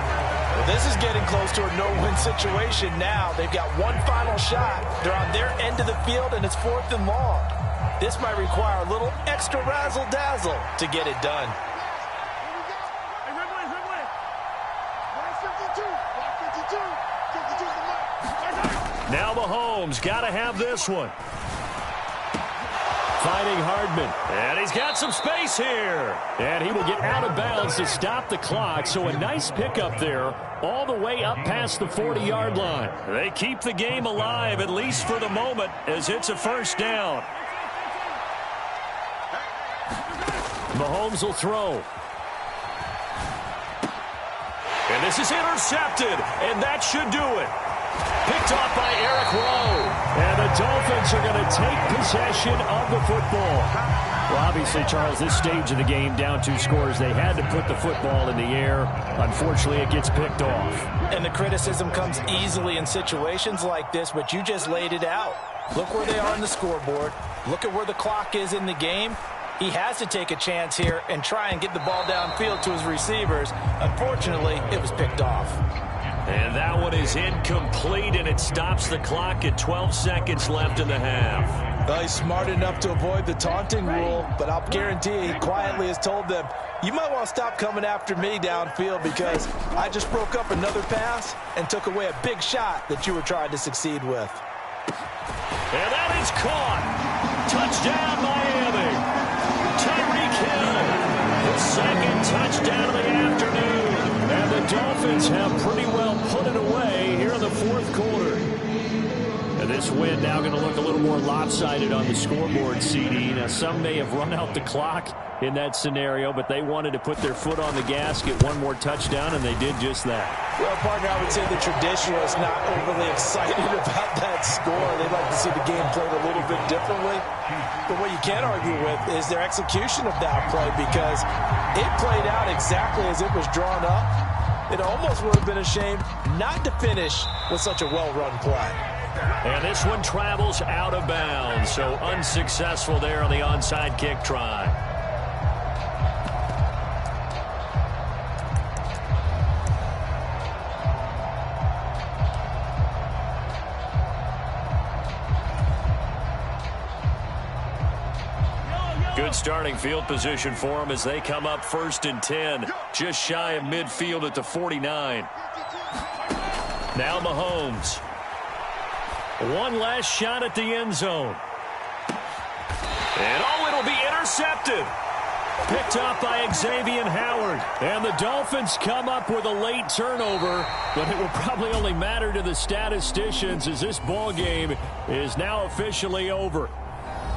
Well, this is getting close to a no-win situation now. They've got one final shot. They're on their end of the field, and it's 4th and long. This might require a little extra razzle-dazzle to get it done. Now Mahomes got to have this one. Fighting Hardman. And he's got some space here. And he will get out of bounds to stop the clock. So a nice pickup there all the way up past the 40-yard line. They keep the game alive, at least for the moment, as it's a 1st down. Mahomes will throw. And this is intercepted. And that should do it. Picked off by Eric Rowe. And the Dolphins are going to take possession of the football. Well, obviously, Charles, this stage of the game, down 2 scores, they had to put the football in the air. Unfortunately, it gets picked off. And the criticism comes easily in situations like this, but you just laid it out. Look where they are on the scoreboard. Look at where the clock is in the game. He has to take a chance here and try and get the ball downfield to his receivers. Unfortunately, it was picked off. And that one is incomplete, and it stops the clock at 12 seconds left in the half. Well, he's smart enough to avoid the taunting rule, but I'll guarantee he quietly has told them, you might want to stop coming after me downfield because I just broke up another pass and took away a big shot that you were trying to succeed with. And that is caught. Touchdown, Miami. Tyreek Hill, the 2nd touchdown of the afternoon. And the Dolphins have pretty well put it away here in the 4th quarter. And this win now going to look a little more lopsided on the scoreboard, CD. Now, some may have run out the clock in that scenario, but they wanted to put their foot on the gas, get one more touchdown, and they did just that. Well, partner, I would say the traditionalists not overly excited about that score. They'd like to see the game played a little bit differently. But what you can't argue with is their execution of that play, because it played out exactly as it was drawn up. It almost would have been a shame not to finish with such a well-run play. And this one travels out of bounds, so unsuccessful there on the onside kick try. Good starting field position for them as they come up 1st and 10, just shy of midfield at the 49. Now Mahomes. One last shot at the end zone. And oh, it'll be intercepted. Picked up by Xavier Howard. And the Dolphins come up with a late turnover, but it will probably only matter to the statisticians as this ball game is now officially over.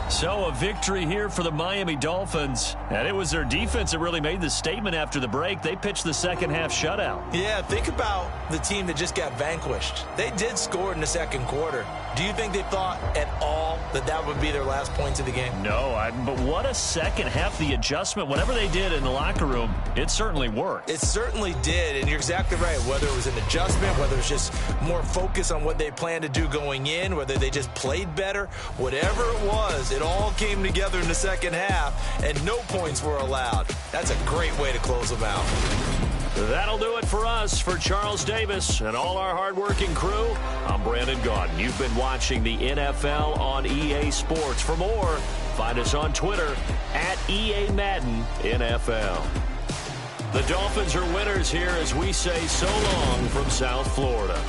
So a victory here for the Miami Dolphins. And it was their defense that really made the statement after the break. They pitched the 2nd half shutout. Yeah, think about the team that just got vanquished. They did score in the 2nd quarter. Do you think they thought at all that that would be their last points of the game? No, but what a 2nd half. The adjustment, whatever they did in the locker room, it certainly worked. It certainly did, and you're exactly right. Whether it was an adjustment, whether it was just more focus on what they planned to do going in, whether they just played better, whatever it was, it all came together in the 2nd half, and no points were allowed. That's a great way to close them out. That'll do it for us. For Charles Davis and all our hardworking crew, I'm Brandon Gaudin. You've been watching the NFL on EA Sports. For more, find us on Twitter at EA Madden NFL. The Dolphins are winners here as we say so long from South Florida.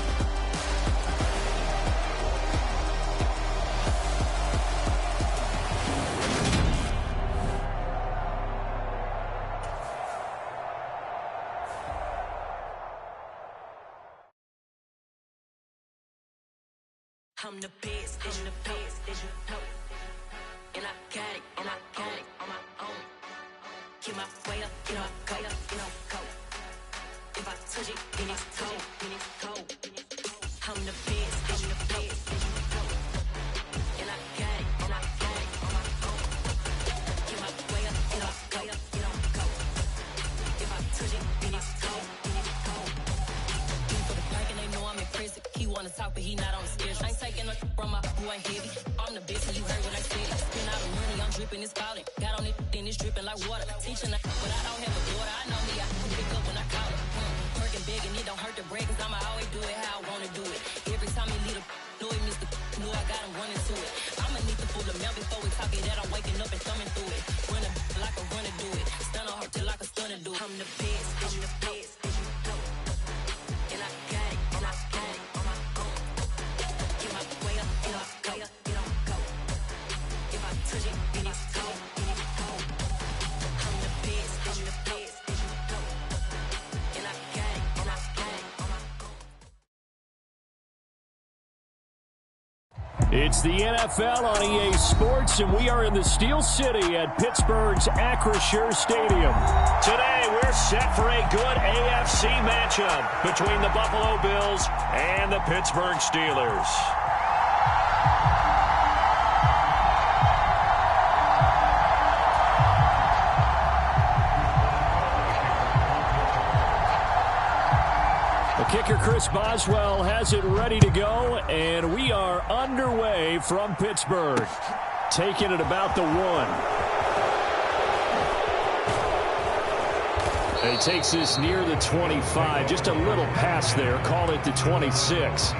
I'm the best, I'm the best, as you know. And I got it on my own. Get my way up, go, go. If I touch it, then it's cold. I'm the best, and I got it, on my own. Get my way up, go. If I touch it, then it's cold. He for the pack and they know I'm impressive. He wanna talk, but he not on the schedule. I ain't taking a from my boy heavy. I'm the best, and you heard what I said. Spend all the money, I'm dripping, it's falling. Got on it, then it's dripping like water. Teaching, but I don't have a daughter. I know me, I can pick up when I call it. Working big and it don't hurt to break, cause I'ma always do it how I wanna do it. Every time he lead a know it, Mr. Know I got him running to it. I'ma need to pull the mail before we talk it that I'm waking up and thumbing through it. Run a like a runner do it. Stun on her till like a stunner do it. I'm the best, and I got it, on my own. Get my way up, go. If I touch it, then it's cold. I'm the best, and I got it, on my own. It's the NFL on EA Sports, and we are in the Steel City at Pittsburgh's Acrisure Stadium. Today, we're set for a good AFC matchup between the Buffalo Bills and the Pittsburgh Steelers. The kicker, Chris Boswell, has it ready to go, and we are underway from Pittsburgh. Taking it about the 1. He takes this near the 25, just a little past there. Call it the 26.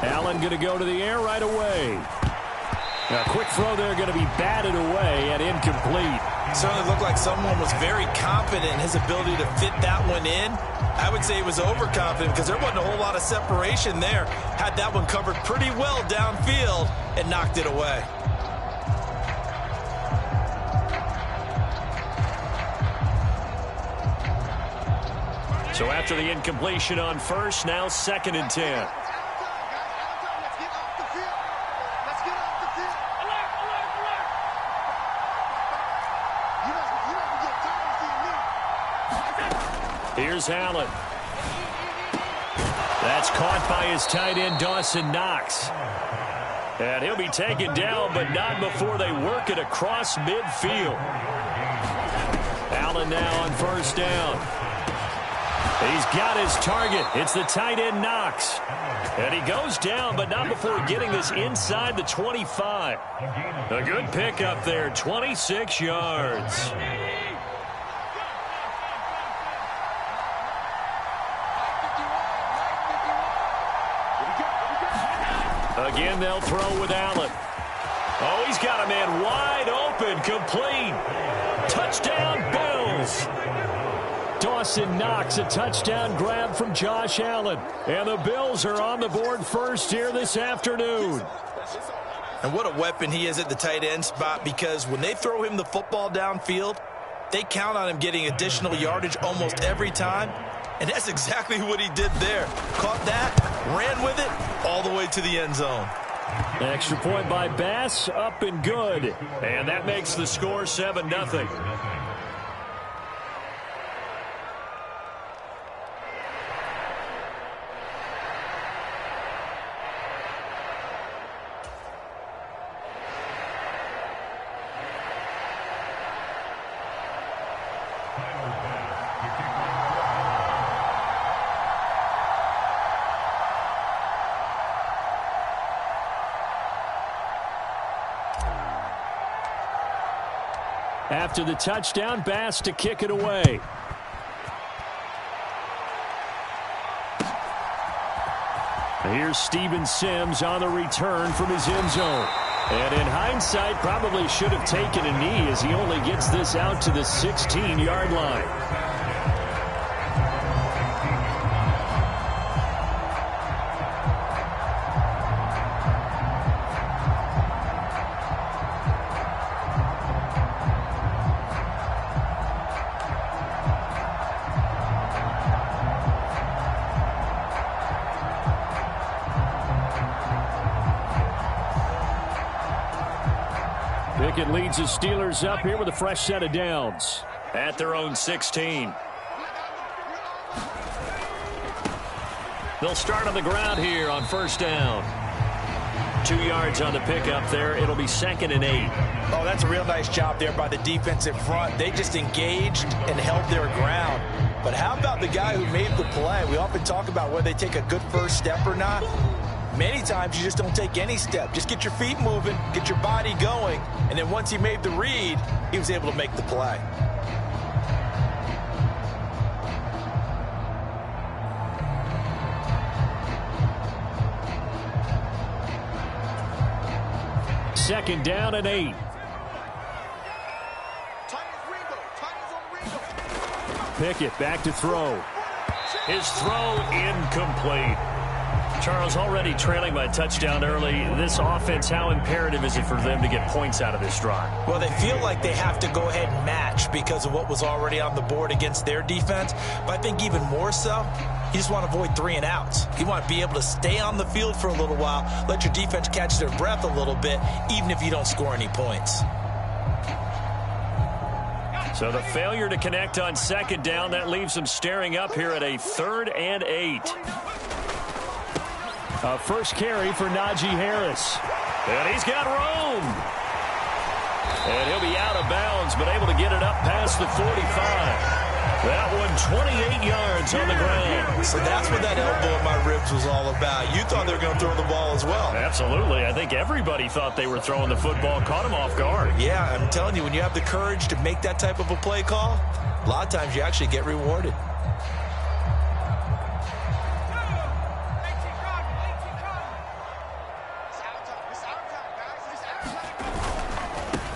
Allen going to go to the air right away. A quick throw there going to be batted away and incomplete. Certainly looked like someone was very confident in his ability to fit that one in. I would say he was overconfident because there wasn't a whole lot of separation there. Had that one covered pretty well downfield and knocked it away. So after the incompletion on first, now 2nd and 10. Here's Allen. That's caught by his tight end, Dawson Knox. And he'll be taken down, but not before they work it across midfield. Allen now on first down. He's got his target. It's the tight end, Knox. And he goes down, but not before getting this inside the 25. A good pickup there, 26 yards. Again, they'll throw with Allen. Oh, he's got a man wide open, complete. Touchdown, Bills. Dawson Knox, a touchdown grab from Josh Allen. And the Bills are on the board first here this afternoon. And what a weapon he is at the tight end spot, because when they throw him the football downfield, they count on him getting additional yardage almost every time. And that's exactly what he did there. Caught that, ran with it, all the way to the end zone. Extra point by Bass, up and good. And that makes the score 7-0. After the touchdown, Bass to kick it away. Here's Steven Sims on the return from his end zone. And in hindsight, probably should have taken a knee as he only gets this out to the 16-yard line. Pickett leads the Steelers up here with a fresh set of downs at their own 16. They'll start on the ground here on first down. 2 yards on the pickup there. It'll be 2nd and 8. Oh, that's a real nice job there by the defensive front. They just engaged and held their ground. But how about the guy who made the play? We often talk about whether they take a good first step or not. Many times you just don't take any step. Just get your feet moving, get your body going, and then once he made the read, he was able to make the play. Second down and 8. Pickett back to throw. His throw incomplete. Charles, already trailing by a touchdown early. This offense, how imperative is it for them to get points out of this drive? Well, they feel like they have to go ahead and match because of what was already on the board against their defense. But I think even more so, you just want to avoid 3 and outs. You want to be able to stay on the field for a little while, let your defense catch their breath a little bit, even if you don't score any points. So the failure to connect on second down, that leaves them staring up here at a 3rd and 8. A first carry for Najee Harris. And he's got room. And he'll be out of bounds, but able to get it up past the 45. That one 28 yards on the ground. So that's what that elbow in my ribs was all about. You thought they were going to throw the ball as well. Absolutely. I think everybody thought they were throwing the football, caught him off guard. Yeah, I'm telling you, when you have the courage to make that type of a play call, a lot of times you actually get rewarded.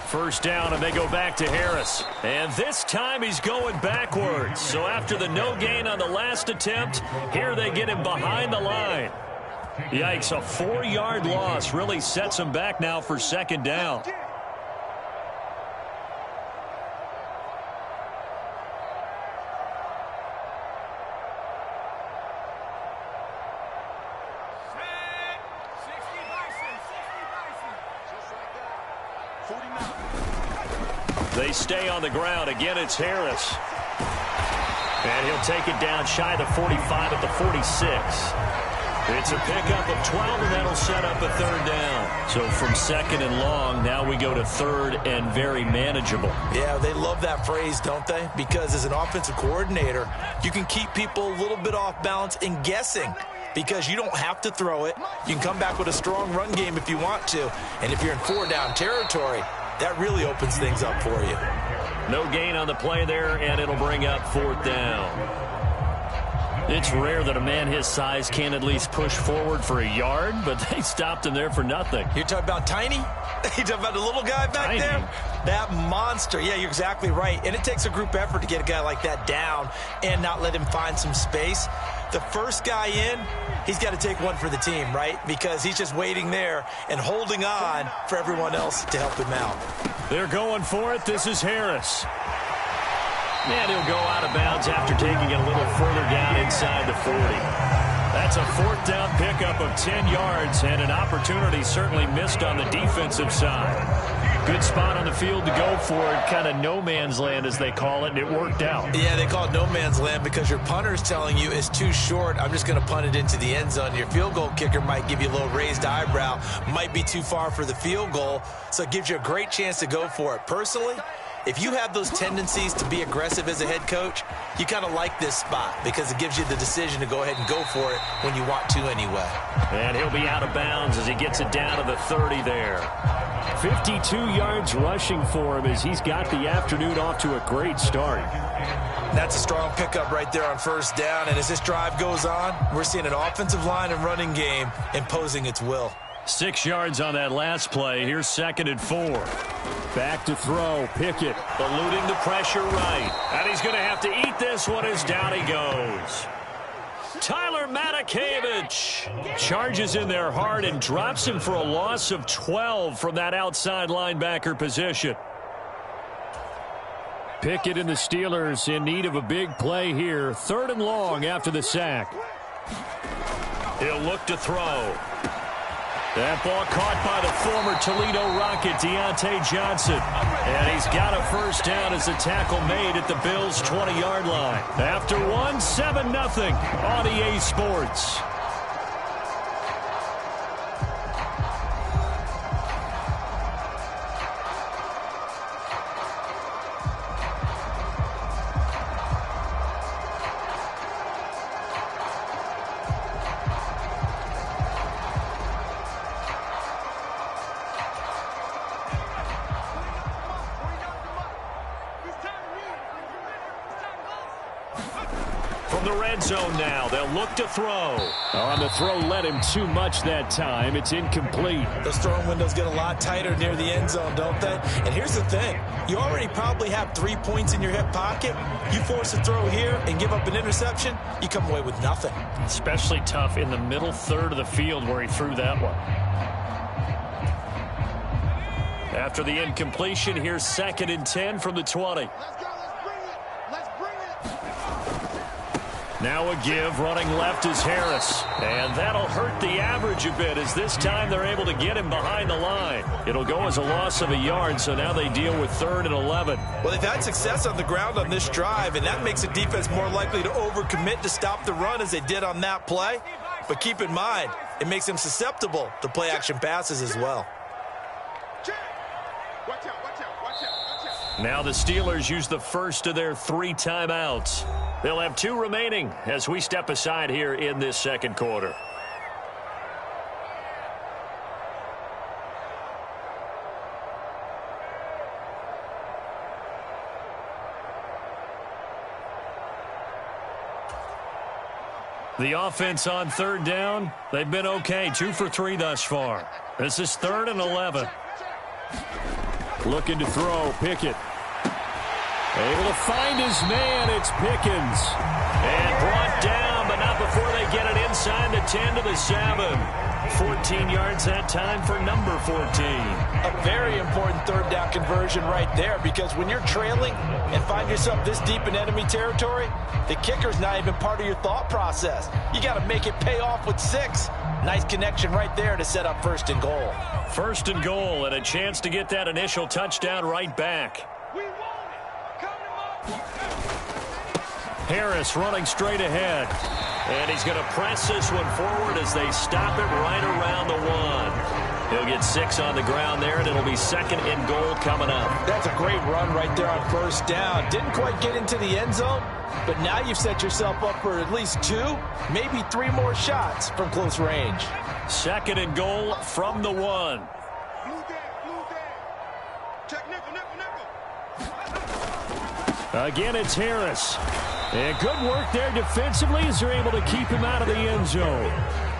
First down, and they go back to Harris. And this time he's going backwards. So after the no gain on the last attempt, here they get him behind the line. Yikes, a 4-yard loss really sets him back now for second down. They stay on the ground. Again, it's Harris. And he'll take it down shy of the 45 at the 46. It's a pickup of 12, and that'll set up a 3rd down. So from 2nd and long, now we go to 3rd and very manageable. Yeah, they love that phrase, don't they? Because as an offensive coordinator, you can keep people a little bit off balance and guessing. Because you don't have to throw it. You can come back with a strong run game if you want to. And if you're in 4-down territory, that really opens things up for you. No gain on the play there, and it'll bring up 4th down. It's rare that a man his size can at least push forward for a yard, but they stopped him there for nothing. You're talking about Tiny? You're talking about the little guy back there? That monster. Yeah, you're exactly right. And it takes a group effort to get a guy like that down and not let him find some space. The first guy in, he's got to take one for the team, right? Because he's just waiting there and holding on for everyone else to help him out. They're going for it. This is Harris. And he'll go out of bounds after taking it a little further down inside the 40. That's a 4th down pickup of 10 yards, and an opportunity certainly missed on the defensive side. Good spot on the field to go for it, kind of no man's land as they call it, and it worked out. Yeah, they call it no man's land because your punter's telling you it's too short. I'm just going to punt it into the end zone. Your field goal kicker might give you a little raised eyebrow, might be too far for the field goal, so it gives you a great chance to go for it. Personally, if you have those tendencies to be aggressive as a head coach, you kind of like this spot because it gives you the decision to go ahead and go for it when you want to anyway. And he'll be out of bounds as he gets it down to the 30 there. 52 yards rushing for him as he's got the afternoon off to a great start. That's a strong pickup right there on first down, and as this drive goes on, we're seeing an offensive line and running game imposing its will. 6 yards on that last play. Here's 2nd and 4. Back to throw. Pickett eluding the pressure right. And he's going to have to eat this one as down he goes. Tyler Matakevich charges in there hard and drops him for a loss of 12 from that outside linebacker position. Pickett and the Steelers in need of a big play here. 3rd and long after the sack. He'll look to throw. That ball caught by the former Toledo Rocket, Deontay Johnson. And he's got a first down as the tackle made at the Bills' 20-yard line. After one, 7-0 on EA Sports. From the red zone now, they'll look to throw. On the throw, led him too much that time. It's incomplete. Those throwing windows get a lot tighter near the end zone, don't they? And here's the thing. You already probably have 3 points in your hip pocket. You force a throw here and give up an interception, you come away with nothing. Especially tough in the middle third of the field where he threw that one. After the incompletion, here's 2nd and 10 from the 20. Now a give, running left is Harris. And that'll hurt the average a bit as this time they're able to get him behind the line. It'll go as a loss of a yard, so now they deal with 3rd and 11. Well, they've had success on the ground on this drive, and that makes the defense more likely to overcommit to stop the run as they did on that play. But keep in mind, it makes them susceptible to play-action passes as well. Now the Steelers use the first of their 3 timeouts. They'll have 2 remaining as we step aside here in this second quarter. The offense on 3rd down, they've been okay. 2 for 3 thus far. This is 3rd and 11. Looking to throw, Pickett. Able to find his man, it's Pickens. And brought down, but not before they get it inside the 10 to the 7. 14 yards that time for number 14. A very important 3rd down conversion right there, because when you're trailing and find yourself this deep in enemy territory, the kicker's not even part of your thought process. You got to make it pay off with 6. Nice connection right there to set up 1st and goal. 1st and goal, and a chance to get that initial touchdown right back. Harris running straight ahead. And he's going to press this one forward as they stop it right around the 1. He'll get 6 on the ground there, and it'll be 2nd and goal coming up. That's a great run right there on 1st down. Didn't quite get into the end zone, but now you've set yourself up for at least 2, maybe 3 more shots from close range. 2nd and goal from the 1. Again, it's Harris. And good work there defensively as they're able to keep him out of the end zone.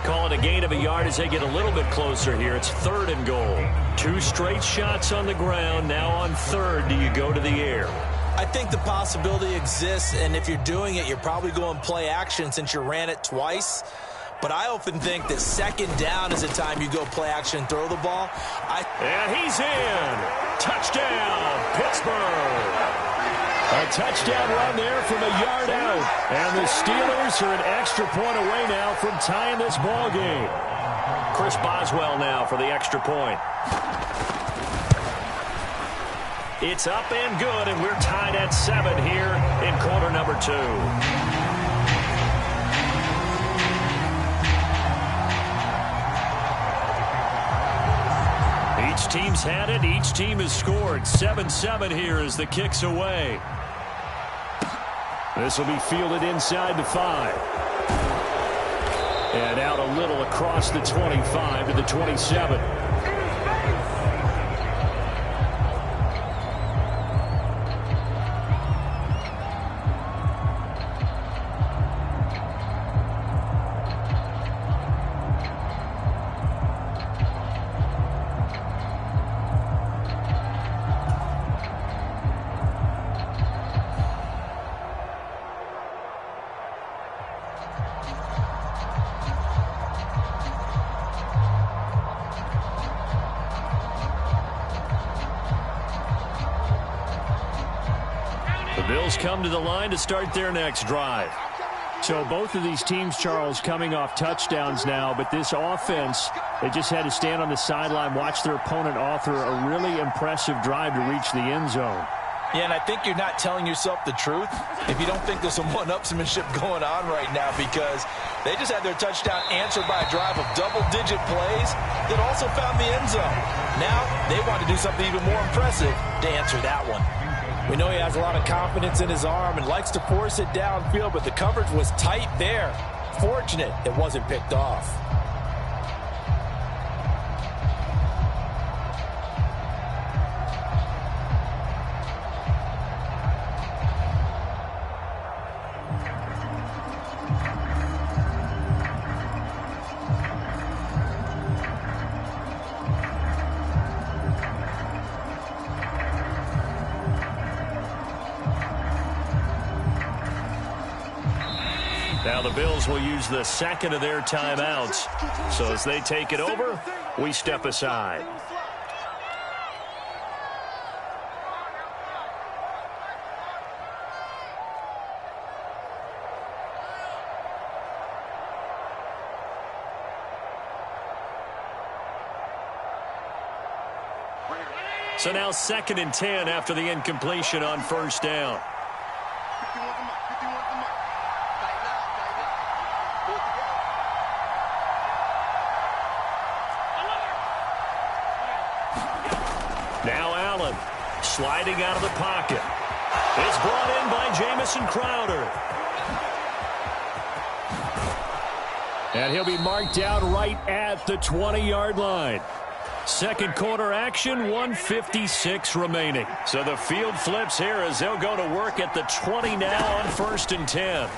Call it a gain of a yard as they get a little bit closer here. It's 3rd and goal. 2 straight shots on the ground. Now on 3rd, do you go to the air? I think the possibility exists, and if you're doing it, you're probably going play action since you ran it twice. But I often think that 2nd down is the time you go play action and throw the ball. And he's in. Touchdown, Pittsburgh. A touchdown run there from a yard out. And the Steelers are an extra point away now from tying this ball game. Chris Boswell now for the extra point. It's up and good, and we're tied at 7 here in quarter number 2. Each team's had it. Each team has scored. 7-7 here as the kick's away. This will be fielded inside the 5. And out a little across the 25 to the 27. Bills come to the line to start their next drive. So both of these teams, Charles, coming off touchdowns now, but this offense, they just had to stand on the sideline, watch their opponent author a really impressive drive to reach the end zone. Yeah, and I think you're not telling yourself the truth if you don't think there's some one-upsmanship going on right now, because they just had their touchdown answered by a drive of double-digit plays that also found the end zone. Now they want to do something even more impressive to answer that one. We know he has a lot of confidence in his arm and likes to force it downfield, but the coverage was tight there. Fortunate it wasn't picked off. Now the Bills will use the second of their timeouts. So as they take it over, we step aside. So now 2nd and 10 after the incompletion on first down. Now Allen sliding out of the pocket. It's brought in by Jamison Crowder. And he'll be marked down right at the 20-yard line. Second quarter action, 1:56 remaining. So the field flips here as they'll go to work at the 20 now on 1st and 10.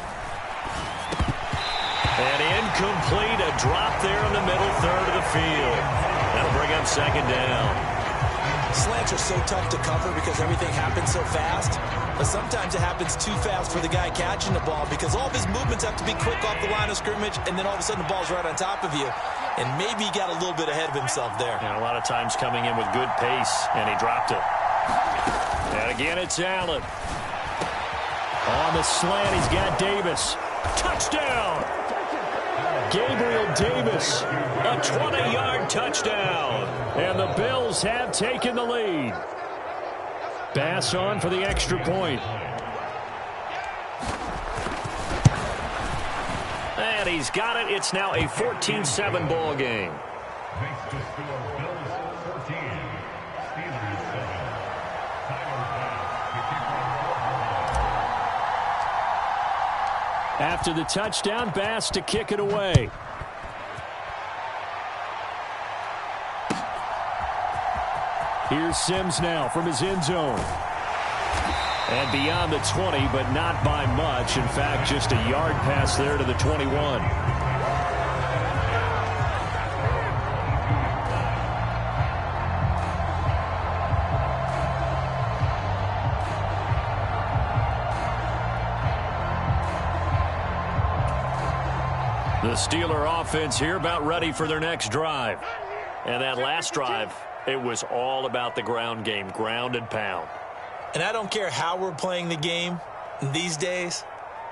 And incomplete, a drop there in the middle third of the field. That'll bring up 2nd down. Slants are so tough to cover because everything happens so fast. But sometimes it happens too fast for the guy catching the ball because all of his movements have to be quick off the line of scrimmage, and then all of a sudden the ball's right on top of you. And maybe he got a little bit ahead of himself there. And a lot of times coming in with good pace, and he dropped it. And again, it's Allen. On the slant, he's got Davis. Touchdown! Gabriel Davis, a 20-yard touchdown. And the Bills have taken the lead. Bass on for the extra point. And he's got it. It's now a 14-7 ball game. After the touchdown, Bass to kick it away. Here's Sims now from his end zone. And beyond the 20, but not by much. In fact, just a yard pass there to the 21. The Steeler offense here about ready for their next drive. And that last drive, it was all about the ground game, ground and pound. And I don't care how we're playing the game these days,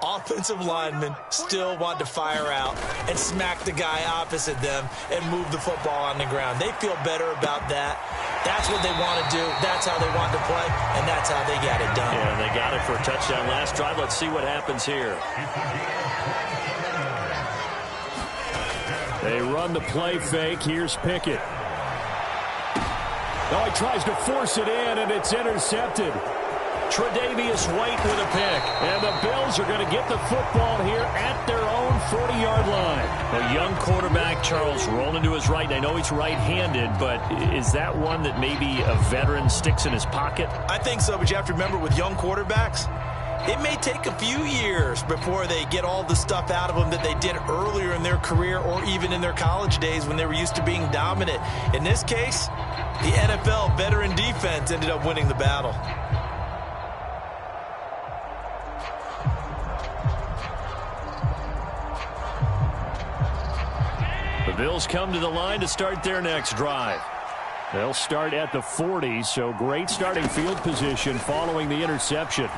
offensive linemen still want to fire out and smack the guy opposite them and move the football on the ground. They feel better about that. That's what they want to do. That's how they want to play, and that's how they got it done. Yeah, they got it for a touchdown last drive. Let's see what happens here. They run the play fake. Here's Pickett. Oh, he tries to force it in, and it's intercepted. Tre'Davious White with a pick. And the Bills are going to get the football here at their own 40-yard line. A young quarterback, Charles, rolling to his right. I know he's right-handed, but is that one that maybe a veteran sticks in his pocket? I think so, but you have to remember with young quarterbacks, it may take a few years before they get all the stuff out of them that they did earlier in their career or even in their college days when they were used to being dominant. In this case, the NFL veteran defense ended up winning the battle. The Bills come to the line to start their next drive. They'll start at the 40, so great starting field position following the interception.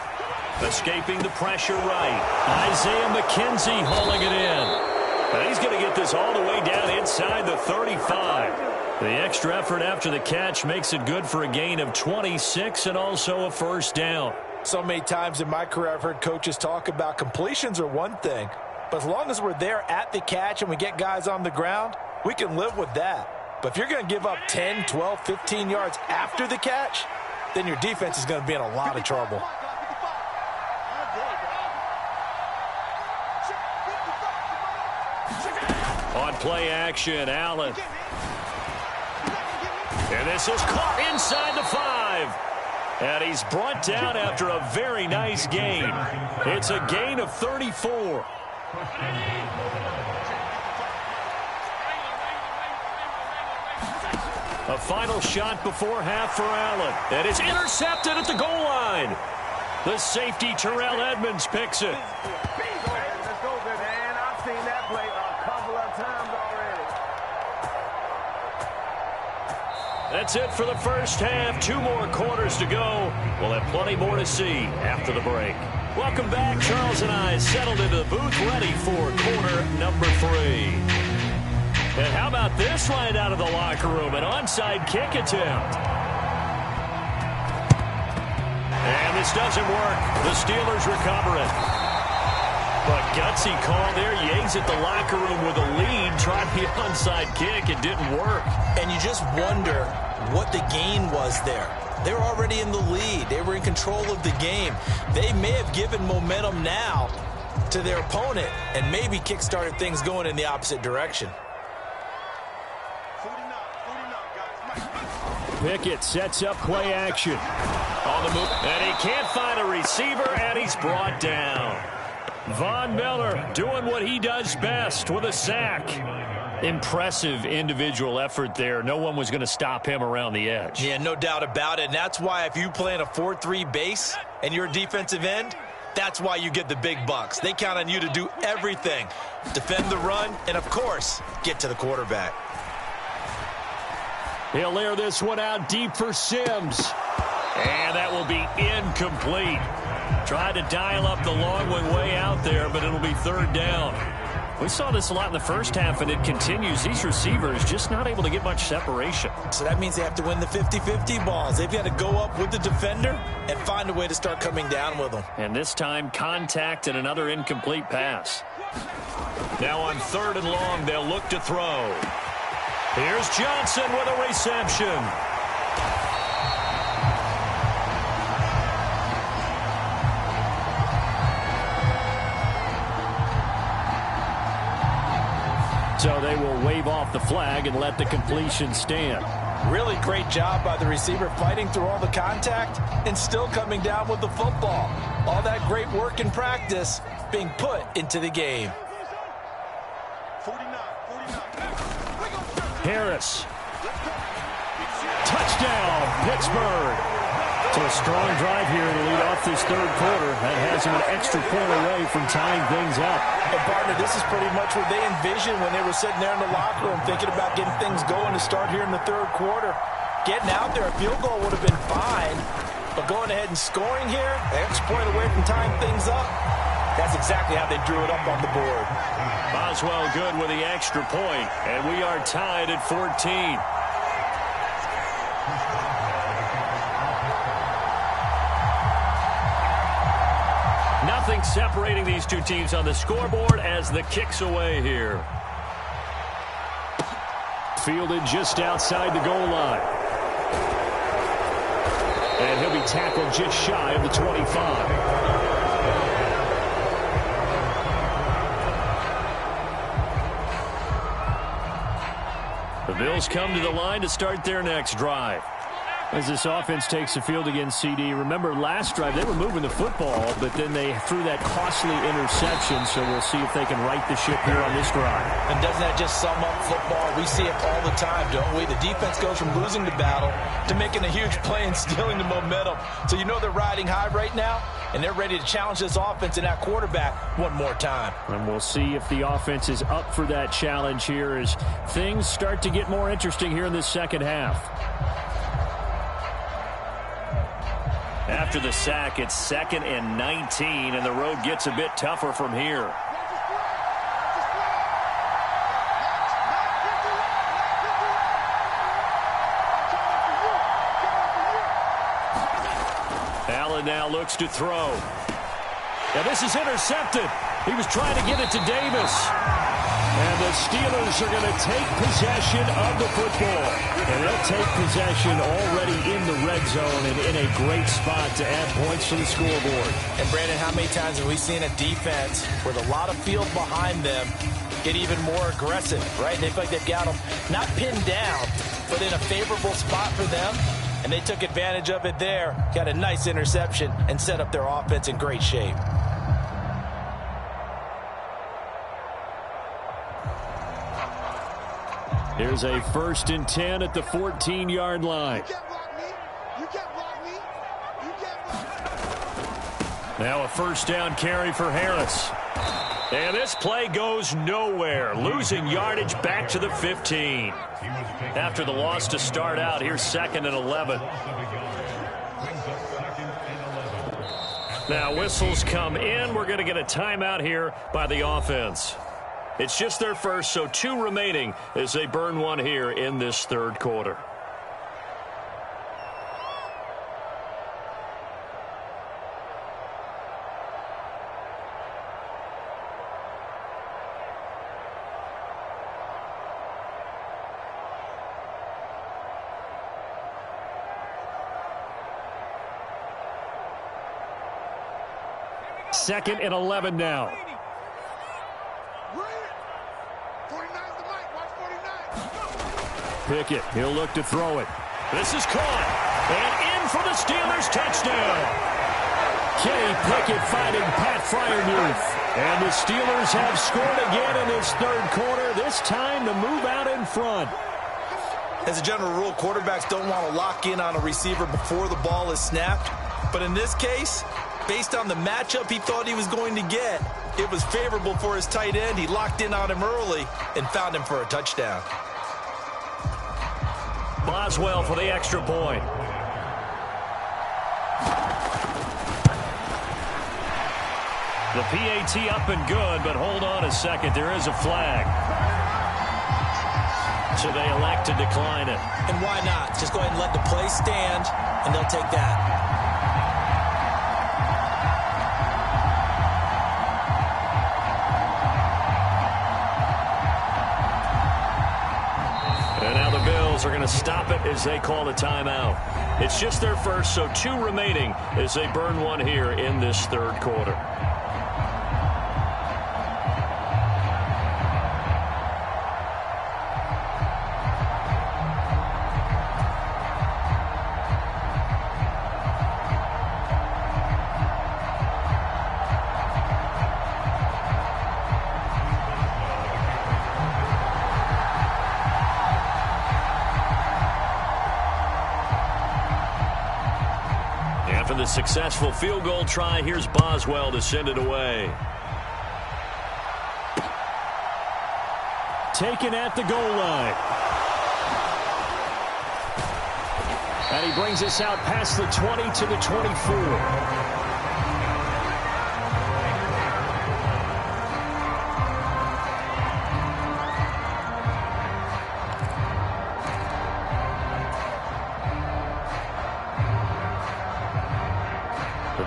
Escaping the pressure right. Isaiah McKenzie hauling it in. And he's going to get this all the way down inside the 35. The extra effort after the catch makes it good for a gain of 26 and also a first down. So many times in my career I've heard coaches talk about completions are one thing, but as long as we're there at the catch and we get guys on the ground, we can live with that. But if you're going to give up 10, 12, 15 yards after the catch, then your defense is going to be in a lot of trouble. On play action, Allen. And this is caught inside the 5. And he's brought down after a very nice gain. It's a gain of 34. A final shot before half for Allen. And it's intercepted at the goal line. The safety, Terrell Edmonds, picks it. Let's go, man. I've seen that play a couple of times already. That's it for the first half. 2 more quarters to go. We'll have plenty more to see after the break. Welcome back. Charles and I settled into the booth ready for quarter number 3. And how about this right out of the locker room? An onside kick attempt. And this doesn't work. The Steelers recover it. But gutsy call there. Yates at the locker room with a lead. Tried the onside kick. It didn't work. And you just wonder what the gain was there. They were already in the lead. They were in control of the game. They may have given momentum now to their opponent and maybe kick-started things going in the opposite direction. Pickett sets up play action. On the move. And he can't find a receiver, and he's brought down. Von Miller doing what he does best with a sack. Impressive individual effort there. No one was going to stop him around the edge. Yeah, no doubt about it. And that's why if you play in a 4-3 base and you're a defensive end, that's why you get the big bucks. They count on you to do everything. Defend the run and, of course, get to the quarterback. He'll air this one out deep for Sims. And that will be incomplete. Tried to dial up the long one way out there, but it'll be third down. We saw this a lot in the first half, and it continues. These receivers just not able to get much separation. So that means they have to win the 50-50 balls. They've got to go up with the defender and find a way to start coming down with them. And this time, contact and another incomplete pass. Now on 3rd and long, they'll look to throw. Here's Johnson with a reception. So they will wave off the flag and let the completion stand. Really great job by the receiver fighting through all the contact and still coming down with the football. All that great work in practice being put into the game. Harris. Touchdown, Pittsburgh. So a strong drive here to lead off this 3rd quarter. That has him an extra point away from tying things up. And partner, this is pretty much what they envisioned when they were sitting there in the locker room thinking about getting things going to start here in the 3rd quarter. Getting out there, a field goal would have been fine. But going ahead and scoring here, an extra point away from tying things up, that's exactly how they drew it up on the board. Boswell good with the extra point, and we are tied at 14. Nothing separating these two teams on the scoreboard as the kick's away here. Fielded just outside the goal line. And he'll be tackled just shy of the 25. The Bills come to the line to start their next drive. As this offense takes the field against CD, remember last drive they were moving the football, but then they threw that costly interception, so we'll see if they can right the ship here on this drive. And doesn't that just sum up football? We see it all the time, don't we? The defense goes from losing the battle to making a huge play and stealing the momentum. So you know they're riding high right now, and they're ready to challenge this offense and that quarterback one more time. And we'll see if the offense is up for that challenge here as things start to get more interesting here in this second half. After the sack, it's 2nd and 19, and the road gets a bit tougher from here. Allen now looks to throw. And this is intercepted. He was trying to get it to Davis. And the Steelers are going to take possession of the football. And they'll take possession already in the red zone and in a great spot to add points to the scoreboard. And, Brandon, how many times have we seen a defense with a lot of field behind them get even more aggressive, right? They feel like they've got them not pinned down, but in a favorable spot for them. And they took advantage of it there, got a nice interception, and set up their offense in great shape. Here's a 1st and 10 at the 14-yard line. Now a 1st down carry for Harris. And this play goes nowhere, losing yardage back to the 15. After the loss to start out, here's 2nd and 11. Now whistles come in. We're going to get a timeout here by the offense. It's just their first, so 2 remaining as they burn one here in this 3rd quarter. Second and 11 now. Pickett, he'll look to throw it. This is caught. And in for the Steelers touchdown. Kenny Pickett finding Pat Freiermuth. And the Steelers have scored again in this 3rd quarter, this time to move out in front. As a general rule, quarterbacks don't want to lock in on a receiver before the ball is snapped. But in this case, based on the matchup he thought he was going to get, it was favorable for his tight end. He locked in on him early and found him for a touchdown. Boswell for the extra point. The PAT up and good, but hold on a second. There is a flag. So they elect to decline it. And why not? Just go ahead and let the play stand, and they'll take that. Are going to stop it as they call a timeout. It's just their first, so 2 remaining as they burn one here in this 3rd quarter. After the successful field goal try, here's Boswell to send it away. Taken at the goal line. And he brings us out past the 20 to the 24.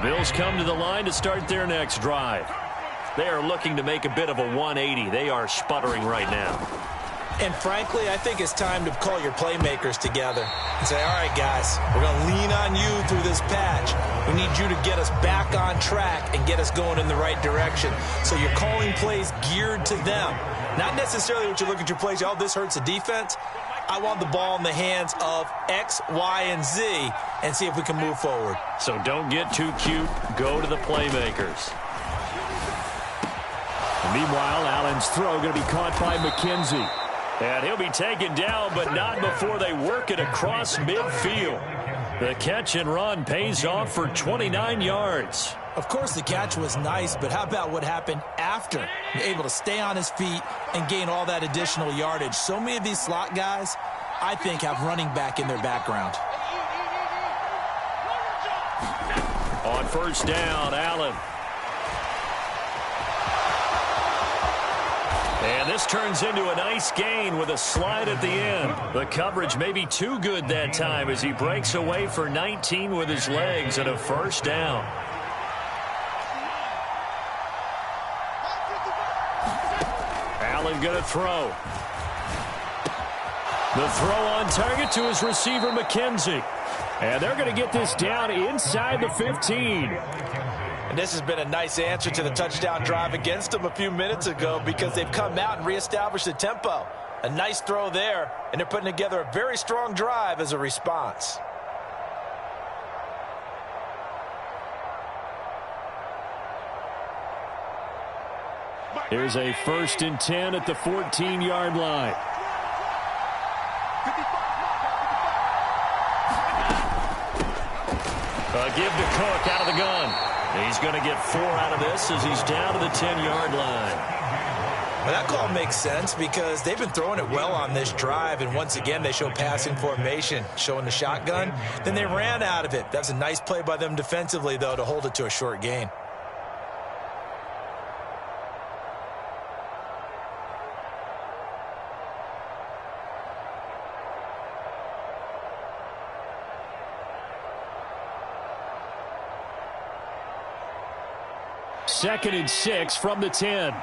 Bills come to the line to start their next drive. They are looking to make a bit of a 180. They are sputtering right now. And frankly, I think it's time to call your playmakers together and say, all right, guys, we're going to lean on you through this patch. We need you to get us back on track and get us going in the right direction. So you're calling plays geared to them. Not necessarily what you look at your plays, oh, this hurts the defense. I want the ball in the hands of X, Y, and Z and see if we can move forward. So don't get too cute. Go to the playmakers. And meanwhile, Allen's throw going to be caught by McKenzie. And he'll be taken down, but not before they work it across midfield. The catch and run pays off for 29 yards. Of course, the catch was nice, but how about what happened after? Able to stay on his feet and gain all that additional yardage. So many of these slot guys, I think, have running back in their background. On first down, Allen. And this turns into a nice gain with a slide at the end. The coverage may be too good that time as he breaks away for 19 with his legs and a first down. Allen going to throw. The throw on target to his receiver, McKenzie. And they're going to get this down inside the 15. And this has been a nice answer to the touchdown drive against them a few minutes ago because they've come out and reestablished the tempo. A nice throw there, and they're putting together a very strong drive as a response. Here's a 1st and 10 at the 14-yard line. A give to Cook out of the gun. He's going to get 4 out of this as he's down to the 10-yard line. Well, that call makes sense because they've been throwing it well on this drive, and once again they show passing formation, showing the shotgun. Then they ran out of it. That's a nice play by them defensively, though, to hold it to a short gain. Second and 6 from the 10.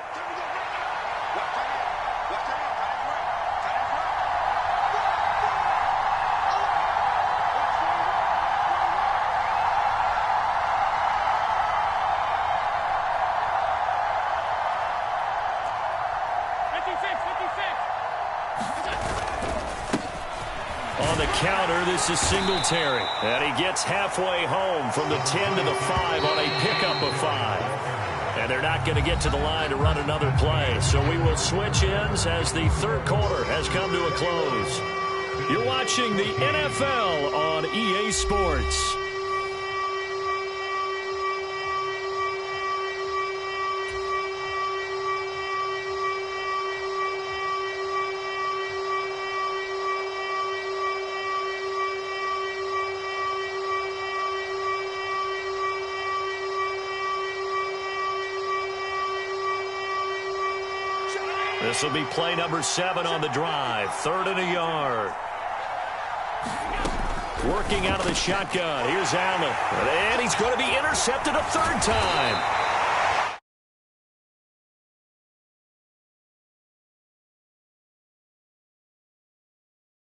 On the counter, this is Singletary. And he gets halfway home from the 10 to the 5 on a pickup of 5. And they're not going to get to the line to run another play. So we will switch ends as the third quarter has come to a close. You're watching the NFL on EA Sports. This will be play number 7 on the drive. 3rd and a yard. Working out of the shotgun. Here's Allen. And he's going to be intercepted a 3rd time.